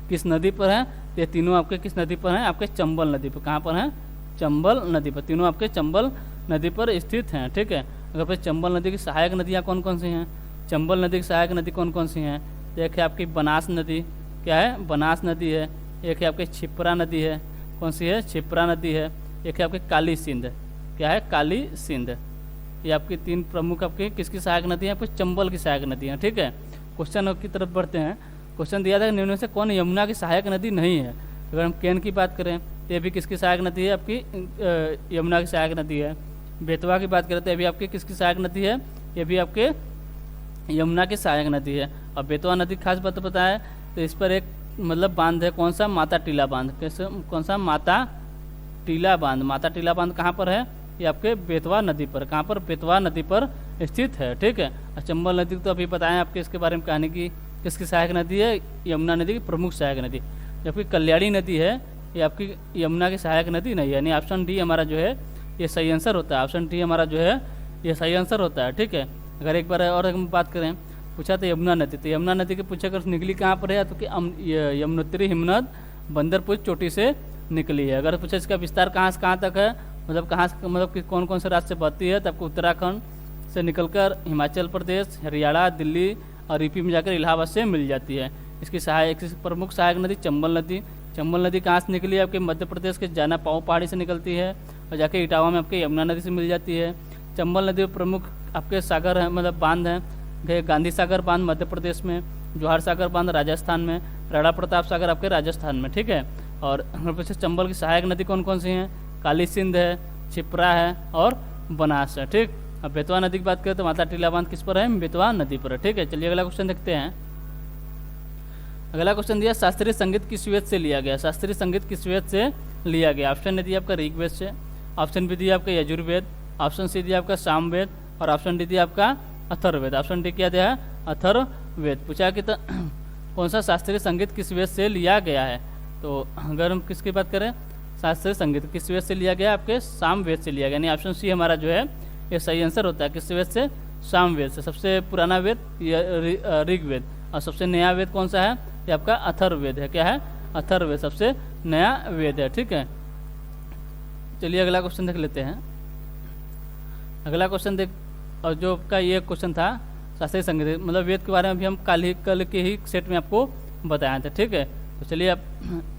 किस नदी पर है? ये तीनों आपके किस नदी पर हैं? आपके चंबल नदी पर। कहाँ पर हैं? चंबल नदी पर। तीनों आपके चंबल नदी पर स्थित हैं, ठीक है। अगर फिर चंबल नदी की सहायक नदियाँ कौन कौन सी हैं? चंबल नदी की सहायक नदी कौन कौन सी हैं? एक है आपकी बनास नदी, क्या है? बनास नदी है। एक है आपकी छिप्रा नदी है। कौन सी है? छिप्रा नदी है। एक है आपकी काली सिंध, क्या है? काली सिंध। ये आपकी 3 प्रमुख आपकी किसकी सहायक नदी है? आपकी चंबल की सहायक नदी है, ठीक है। क्वेश्चन की तरफ बढ़ते हैं। क्वेश्चन दिया था निम्न में से कौन यमुना की सहायक नदी नहीं है? अगर हम केन की बात करें तो ये भी किसकी सहायक नदी है? आपकी यमुना की सहायक नदी है। बेतवा की बात करें तो ये भी आपकी किसकी सहायक नदी है? ये भी आपके यमुना की सहायक नदी है। और बेतवा नदी खास बात बताया तो इस पर एक मतलब बांध है। कौन सा? माता टीला बांध। कैसे? कौन सा? माता टीला बांध कहाँ पर है? ये आपके बेतवा नदी पर। कहाँ पर? बेतवा नदी पर स्थित है, ठीक है। और चंबल नदी तो अभी बताएं आपके इसके बारे में कहानी की किसकी सहायक नदी है? यमुना नदी की प्रमुख सहायक नदी। जबकि कल्याणी नदी है ये आपकी यमुना की सहायक नदी नहीं है। यानी ऑप्शन डी हमारा जो है ये सही आंसर होता है। ऑप्शन डी हमारा जो है ये सही आंसर होता है, ठीक है। अगर एक बार और हम बात करें, पूछा तो यमुना नदी, तो यमुना नदी के पूछे अगर निकली कहाँ पर है तो कि यमुनोत्री हिमनद बंदरपुर चोटी से निकली है। अगर पूछे इसका विस्तार कहाँ से कहाँ तक है, मतलब कहाँ से, मतलब कि कौन कौन से राज्य से बहती है, तो आपको उत्तराखंड से निकलकर हिमाचल प्रदेश, हरियाणा, दिल्ली और यूपी में जाकर इलाहाबाद से मिल जाती है। इसकी प्रमुख सहायक नदी चंबल नदी कहाँ से निकली है? आपके मध्य प्रदेश के जाना पाओ पहाड़ी से निकलती है और जाके इटावा में आपके यमुना नदी से मिल जाती है। चंबल नदी प्रमुख आपके सागर है, मतलब बांध हैं। गांधी सागर बांध मध्य प्रदेश में, जवाहर सागर बांध राजस्थान में, राणा प्रताप सागर आपके राजस्थान में, ठीक है। और चंबल की सहायक नदी कौन कौन सी हैं? काली सिंध है, छिप्रा है और बनास है, ठीक। अब बेतवा नदी की बात करें तो माता टीला बांध किस पर है? बेतवा नदी पर है, ठीक है। चलिए अगला क्वेश्चन देखते हैं। अगला क्वेश्चन दिया शास्त्रीय संगीत किस वेद से लिया गया? शास्त्रीय संगीत किस वेद से लिया गया? ऑप्शन ने दिया आपका ऋग्वेद से, ऑप्शन बी दिया आपका यजुर्वेद, ऑप्शन सी दिया आपका सामवेद और ऑप्शन डी दिया आपका अथर्ववेद। ऑप्शन डी क्या दिया है? अथर्ववेद। पूछा कि तो कौन सा शास्त्रीय संगीत किस वेद से लिया गया है? तो अगर हम किसकी बात करें, शास्त्रीय संगीत किस वेद से लिया गया? आपके सामवेद से लिया गया। यानी ऑप्शन सी हमारा जो है ये सही आंसर होता है। किस वेद से? सामवेद से। सबसे पुराना वेद ऋग्वेद और सबसे नया वेद कौन सा है? ये आपका अथर्ववेद है। क्या है? अथर्ववेद सबसे नया वेद है, ठीक है। चलिए अगला क्वेश्चन देख लेते हैं। अगला क्वेश्चन देख, और जो आपका ये क्वेश्चन था शास्त्रीय संगीत मतलब वेद के बारे में भी हम कल के ही सेट में आपको बताए थे, ठीक है। तो चलिए अब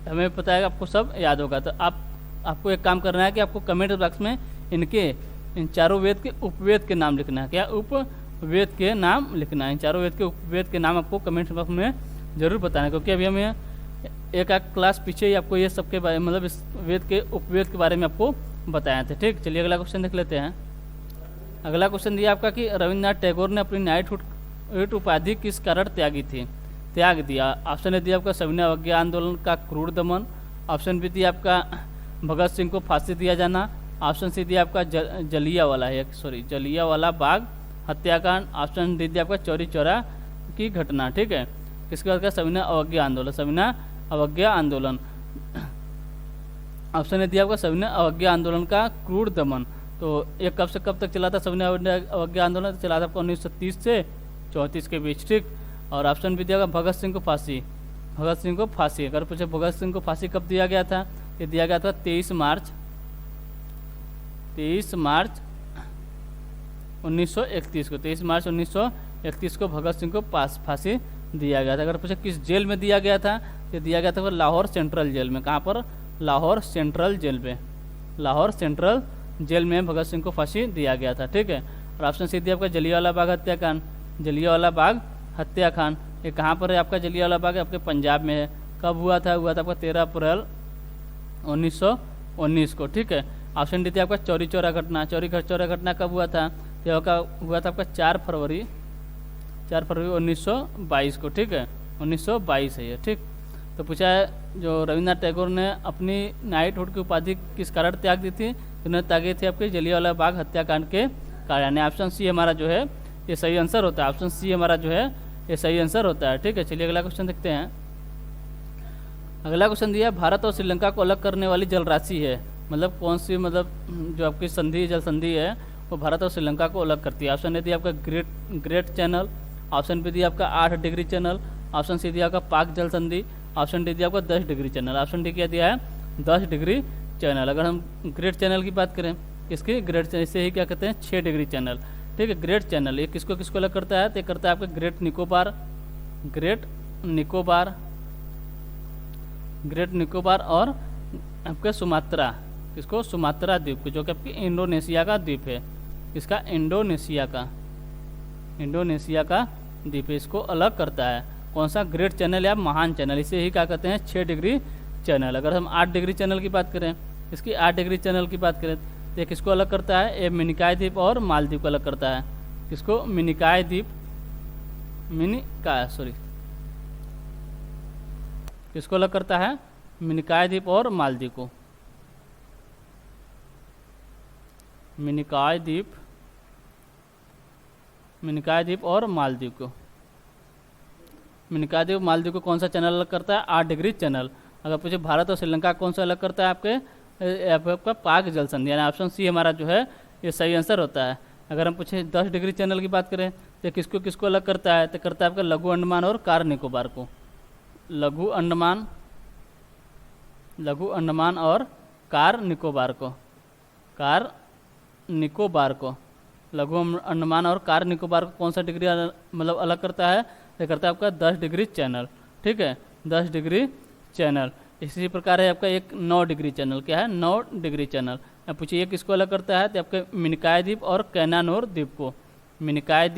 हमें पता है आपको सब याद होगा। तो आपको एक काम करना है कि आपको कमेंट बॉक्स में इन चारों वेद के उपवेद के नाम लिखना है। क्या? उपवेद के नाम लिखना है। इन चारों वेद के उपवेद के नाम आपको कमेंट बॉक्स में जरूर बताना है, क्योंकि अभी हमें एक क्लास पीछे ही आपको ये सबके बारे मतलब इस वेद के उपवेद के बारे में आपको बताए थे, ठीक। चलिए अगला क्वेश्चन देख लेते हैं। अगला क्वेश्चन दिया आपका कि रविन्द्रनाथ टैगोर ने अपनी नाइटहुड उपाधि किस कारण त्याग दिया? ऑप्शन ए दिया आपका सविनय अवज्ञा आंदोलन का क्रूर दमन, ऑप्शन बी दिया आपका भगत सिंह को फांसी दिया जाना, ऑप्शन सी दिया आपका जलियांवाला बाग हत्याकांड, ऑप्शन डी दिया आपका चौरी चौरा की घटना, ठीक है। किसकी बात करें, सविनय अवज्ञा आंदोलन, सविनय अवज्ञा आंदोलन। ऑप्शन ए दिया आपका सविनय अवज्ञा आंदोलन का क्रूर दमन। तो ये कब से कब तक चला था सविनय अवज्ञा आंदोलन, चला था आपका 1930 से 34 के बीच, ठीक। और ऑप्शन भी दिया होगा भगत सिंह को फांसी, भगत सिंह को फांसी। अगर पूछे भगत सिंह को फांसी कब दिया गया था, ये दिया गया था 23 मार्च 1931 को, 23 मार्च 1931 को भगत सिंह को फांसी दिया गया था। अगर पूछे किस जेल में दिया गया था, ये दिया गया था लाहौर सेंट्रल जेल में। कहाँ पर, लाहौर सेंट्रल जेल में, लाहौर सेंट्रल जेल में भगत सिंह को फांसी दिया गया था, ठीक है। और ऑप्शन सी दिया आपका जलियांवाला बाग हत्याकांड, जलियांवाला बाग हत्याकांड। ये कहाँ पर है आपका जलियांवाला बाग, आपके पंजाब में है। कब हुआ था, हुआ था आपका 13 अप्रैल 1919 को, ठीक है। ऑप्शन डी थी आपका चौरी चौरा घटना, चौरी चौरा घटना कब हुआ था, यह हुआ था आपका 4 फरवरी 1922 को, ठीक है, 1922 है ये, ठीक। तो पूछा है जो रविन्द्रनाथ टैगोर ने अपनी नाइटहुड की उपाधि किस कारण त्याग दी थी, उन्होंने त्यागी थी आपके जलियांवाला बाग हत्याकांड के कारण। ऑप्शन सी हमारा जो है ये सही आंसर होता है, ऑप्शन सी हमारा जो है ये सही आंसर होता है, ठीक है। चलिए अगला क्वेश्चन देखते हैं। अगला क्वेश्चन दिया है भारत और श्रीलंका को अलग करने वाली जलराशि है, मतलब कौन सी, मतलब जो आपकी संधि जल संधि है वो भारत और श्रीलंका को अलग करती है। ऑप्शन ए दिया आपका ग्रेट चैनल, ऑप्शन बी दिया आपका 8 डिग्री चैनल, ऑप्शन सी दिया आपका पाक जल संधि, ऑप्शन डी दिया आपका 10 डिग्री चैनल। ऑप्शन डी क्या दिया है, 10 डिग्री चैनल। अगर हम ग्रेट चैनल की बात करें, किसकी, ग्रेट चैनल, इसे ही क्या कहते हैं 6 डिग्री चैनल, ठीक है। ग्रेट चैनल ये किसको किसको अलग करता है, तो ये करता है आपका ग्रेट निकोबार, ग्रेट निकोबार और आपके सुमात्रा, किसको, सुमात्रा द्वीप को, जो कि आपकी इंडोनेशिया का द्वीप है, इसका इंडोनेशिया का द्वीप है, इसको अलग करता है। कौन सा, ग्रेट चैनल या महान चैनल, इसे ही क्या कहते हैं 6 डिग्री चैनल। अगर हम 8 डिग्री चैनल की बात करें, इसकी 8 डिग्री चैनल की बात करें तो ये किसको अलग करता है, ये मिनिकॉय द्वीप और मालदीव को अलग करता है। किसको, मिनिकॉय द्वीप, किसको अलग करता है, मिनिकॉय द्वीप और मालदीव को, मिनिकॉय द्वीप और मालदीव को। मिनिकॉय द्वीप मालदीव को कौन सा चैनल अलग करता है, 8 डिग्री चैनल। अगर पूछे भारत और श्रीलंका कौन सा अलग करता है, आपका पाक जल संधि, यानी ऑप्शन सी हमारा जो है ये सही आंसर होता है। अगर हम पूछे 10 डिग्री चैनल की बात करें तो किसको किसको अलग करता है, तो करता है आपका लघु अंडमान और कार निकोबार को, लघु अंडमान और कार निकोबार को, लघु अंडमान और कार निकोबार को कौन सा डिग्री मतलब अलग करता है, ये करता है आपका 10 डिग्री चैनल, ठीक है, 10 डिग्री चैनल। इसी प्रकार है आपका एक 9 डिग्री चैनल, क्या है, 9 डिग्री चैनल। अब पूछिए ये किसको अलग करता है, तो आपके मिनिकॉय द्वीप और कैनानोर द्वीप को, मिनिकॉय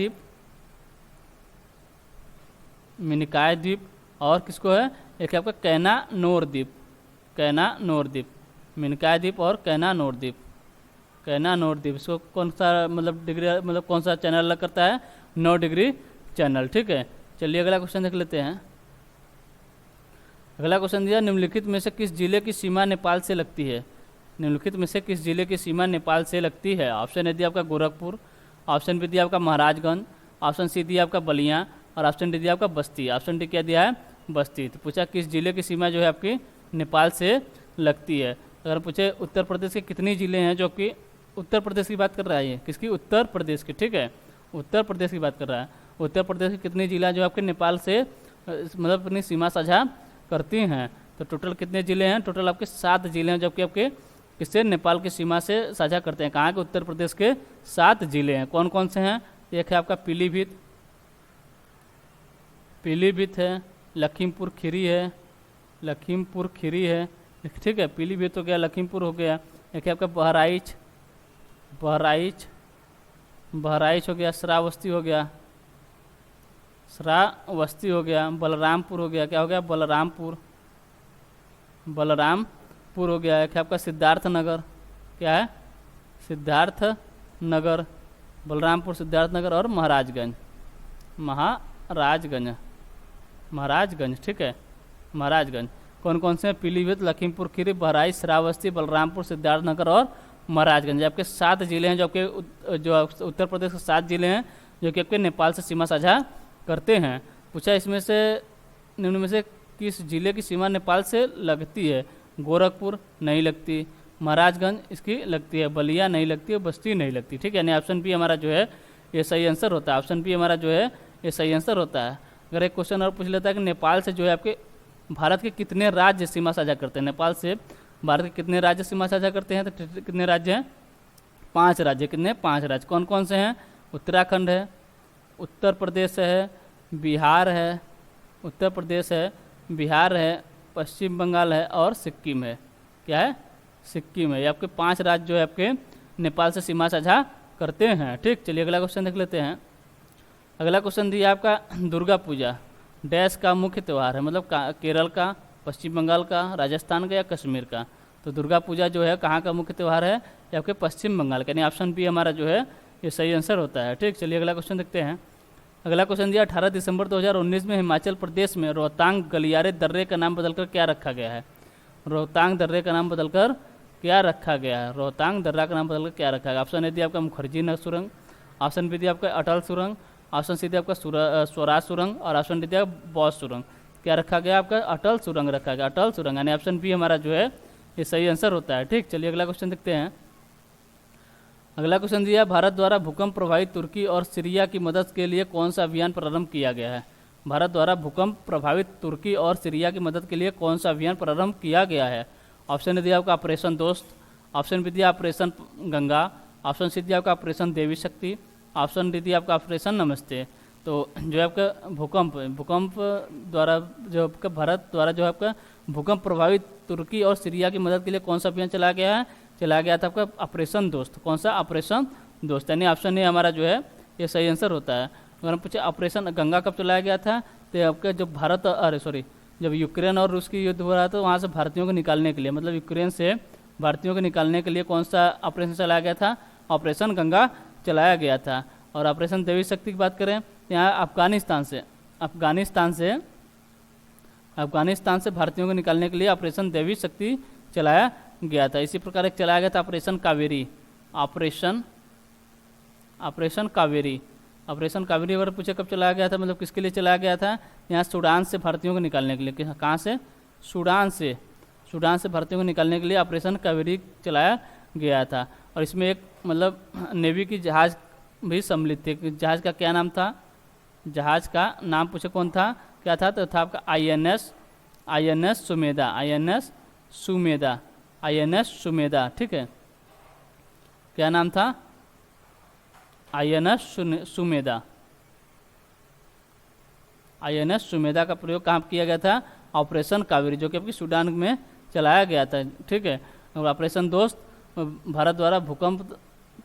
द्वीप और किसको है, एक आपका कैनानोर द्वीप, मिनिकॉय द्वीप और कैनानोर द्वीप, इसको कौन सा मतलब डिग्री, मतलब कौन सा चैनल अलग करता है, 9 डिग्री चैनल, ठीक है। चलिए अगला क्वेश्चन देख लेते हैं। अगला क्वेश्चन दिया निम्नलिखित में से किस जिले की सीमा नेपाल से लगती है, निम्नलिखित में से किस जिले की सीमा नेपाल से लगती है। ऑप्शन ए दिया आपका गोरखपुर, ऑप्शन बी दिया आपका महाराजगंज, ऑप्शन सी दिया आपका बलिया और ऑप्शन डी दिया आपका बस्ती। ऑप्शन डी क्या दिया है, बस्ती। तो पूछा किस जिले की सीमा जो है आपकी नेपाल से लगती है। अगर पूछे उत्तर प्रदेश के कितने जिले हैं, जो कि उत्तर प्रदेश की बात कर रहा है, ये किसकी, उत्तर प्रदेश की, ठीक है, उत्तर प्रदेश की बात कर रहा है। उत्तर प्रदेश के कितने जिला जो आपके नेपाल से मतलब अपनी सीमा साझा करती हैं, तो टोटल कितने ज़िले हैं, टोटल आपके 7 जिले हैं, जबकि आपके किससे, नेपाल की सीमा से साझा करते हैं। कहाँ के, उत्तर प्रदेश के 7 जिले हैं। कौन कौन से हैं, एक है आपका पीलीभीत है, लखीमपुर खीरी है, ठीक है, पीलीभीत हो गया, लखीमपुर हो गया। एक है आपका बहराइच हो गया, श्रावस्ती हो गया, बलरामपुर हो गया, क्या हो गया, बलरामपुर हो गया। एक है आपका सिद्धार्थ नगर, क्या है, सिद्धार्थ नगर, बलरामपुर, सिद्धार्थ नगर और महाराजगंज, ठीक है, महाराजगंज। कौन कौन से हैं, पीलीभीत, लखीमपुर खीरी, बहराइच, श्रावस्ती, बलरामपुर, सिद्धार्थ नगर और महाराजगंज। आपके 7 जिले हैं, जो आपके जो उत्तर प्रदेश के 7 जिले हैं जो कि आपके नेपाल से सीमा साझा करते हैं। पूछा इसमें से निम्न में से किस जिले की सीमा नेपाल से लगती है? गोरखपुर नहीं लगती, महाराजगंज इसकी लगती है, बलिया नहीं लगती है, बस्ती नहीं लगती। ठीक है, यानी ऑप्शन बी हमारा जो है ये सही आंसर होता है। ऑप्शन बी हमारा जो है ये सही आंसर होता है। अगर एक क्वेश्चन और पूछ लेता है कि नेपाल से जो है आपके भारत के कितने राज्य सीमा साझा करते हैं? नेपाल से भारत के कितने राज्य सीमा साझा करते हैं? तो कितने राज्य हैं? 5 राज्य। कितने? 5 राज्य। कौन कौन से हैं? उत्तराखंड है, उत्तर प्रदेश है, बिहार है, उत्तर प्रदेश है, बिहार है, पश्चिम बंगाल है और सिक्किम है। क्या है? सिक्किम है। ये आपके 5 राज्य जो है आपके नेपाल से सीमा साझा करते हैं। ठीक, चलिए अगला क्वेश्चन देख लेते हैं। अगला क्वेश्चन दिया आपका दुर्गा पूजा डैश का मुख्य त्यौहार है, मतलब केरल का, पश्चिम बंगाल का, राजस्थान का या कश्मीर का? तो दुर्गा पूजा जो है कहाँ का मुख्य त्यौहार है? ये आपके पश्चिम बंगाल का, यानी ऑप्शन बी हमारा जो है ये सही आंसर होता है। ठीक, चलिए अगला क्वेश्चन देखते हैं। अगला क्वेश्चन दिया 18 दिसंबर 2019 में हिमाचल प्रदेश में रोहतांग गलियारे दर्रे का नाम बदलकर क्या रखा गया है? रोहतांग दर्रे का नाम बदलकर क्या रखा गया है? रोहतांग दर्रा का नाम बदलकर क्या रखा गया? ऑप्शन ए दिया आपका मुखर्जी नगर सुरंग, ऑप्शन बी दिया आपका अटल सुरंग, ऑप्शन सी दिया आपका स्वराज सुरंग और ऑप्शन डी दिया बौद्ध सुरंग। क्या रखा गया आपका? अटल सुरंग रखा गया, अटल सुरंग, यानी ऑप्शन बी हमारा जो है ये सही आंसर होता है। ठीक, चलिए अगला क्वेश्चन देखते हैं। अगला क्वेश्चन दिया भारत द्वारा भूकंप प्रभावित तुर्की और सीरिया की मदद के लिए कौन सा अभियान प्रारंभ किया गया है? भारत द्वारा भूकंप प्रभावित तुर्की और सीरिया की मदद के लिए कौन सा अभियान प्रारंभ किया गया है? ऑप्शन दिया आपका ऑपरेशन दोस्त, ऑप्शन बी दिया ऑपरेशन गंगा, ऑप्शन सी दिया आपका ऑपरेशन देवी शक्ति, ऑप्शन डी दिया आपका ऑपरेशन नमस्ते। तो जो है आपका भूकंप द्वारा जो आपका भारत द्वारा जो है आपका भूकंप प्रभावित तुर्की और सीरिया की मदद के लिए कौन सा अभियान चलाया गया है? चलाया गया था आपका ऑपरेशन दोस्त। कौन सा? ऑपरेशन दोस्त, यानी ऑप्शन ए हमारा जो है ये सही आंसर होता है। अगर हम पूछे ऑपरेशन गंगा कब चलाया गया था, तो आपका जब जब यूक्रेन और रूस की युद्ध हो रहा था, वहाँ से भारतीयों को निकालने के लिए, मतलब यूक्रेन से भारतीयों को निकालने के लिए कौन सा ऑपरेशन चलाया गया था? ऑपरेशन गंगा चलाया गया था। और ऑपरेशन देवी शक्ति की बात करें, यहाँ अफगानिस्तान से भारतीयों को निकालने के लिए ऑपरेशन देवी शक्ति चलाया गया था। इसी प्रकार एक चलाया गया था ऑपरेशन कावेरी, ऑपरेशन कावेरी अगर पूछे कब चलाया गया था, मतलब किसके लिए चलाया गया था? यहाँ सूडान से भारतीयों को निकालने के लिए। कहाँ से? सूडान से भारतीयों को निकालने के लिए ऑपरेशन कावेरी चलाया गया था। और इसमें एक मतलब नेवी की जहाज भी सम्मिलित थे। जहाज का क्या नाम था? जहाज का नाम पूछे कौन था, क्या था? तो था आपका INS सुमेधा। ठीक है, क्या नाम था? INS सुमेधा का प्रयोग कहाँ किया गया था? ऑपरेशन कावेरी, जो कि आपकी सूडान में चलाया गया था। ठीक है, और ऑपरेशन दोस्त भारत द्वारा भूकंप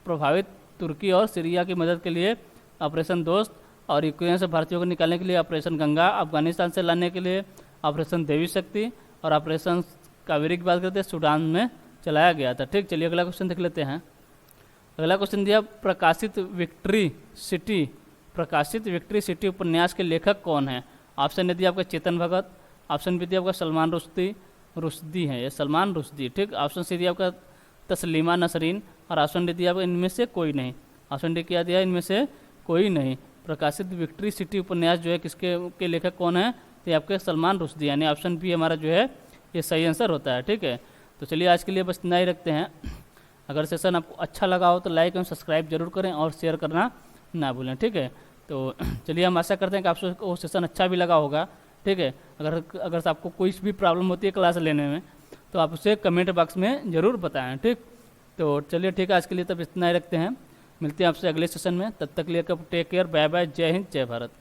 प्रभावित तुर्की और सीरिया की मदद के लिए ऑपरेशन दोस्त, और यूक्रेन से भारतीयों को निकालने के लिए ऑपरेशन गंगा, अफगानिस्तान से लाने के लिए ऑपरेशन देवी शक्ति और ऑपरेशन कावेरी की बात करते हैं सूडान में चलाया गया था। ठीक, चलिए अगला क्वेश्चन देख लेते हैं। अगला क्वेश्चन दिया प्रकाशित विक्ट्री सिटी उपन्यास के लेखक कौन है? ऑप्शन ए दिया आपका चेतन भगत, ऑप्शन बी दिया आपका सलमान रुश्दी है, ये सलमान रुश्दी। ठीक, ऑप्शन सी दिया आपका तस्लीमा नसरीन और ऑप्शन डी दिया आपका इनमें से कोई नहीं। ऑप्शन डी क्या दिया? इनमें से कोई नहीं। प्रकाशित विक्ट्री सिटी उपन्यास जो है किसके लेखक कौन है? तो आपके सलमान रुश्दी, यानी ऑप्शन बी हमारा जो है ये सही आंसर होता है। ठीक है, तो चलिए आज के लिए बस इतना ही रखते हैं। अगर सेशन आपको अच्छा लगा हो तो लाइक एवं सब्सक्राइब जरूर करें और शेयर करना ना भूलें। ठीक है, तो चलिए हम आशा करते हैं कि आपको सेशन अच्छा भी लगा होगा। ठीक है, अगर आपको कोई भी प्रॉब्लम होती है क्लास लेने में तो आप उसे कमेंट बॉक्स में ज़रूर बताएं। ठीक, तो चलिए ठीक है, आज के लिए तब इतना ही रखते हैं। मिलते हैं आपसे अगले सेशन में, तब तक लिए टेक केयर, बाय बाय, जय हिंद, जय भारत।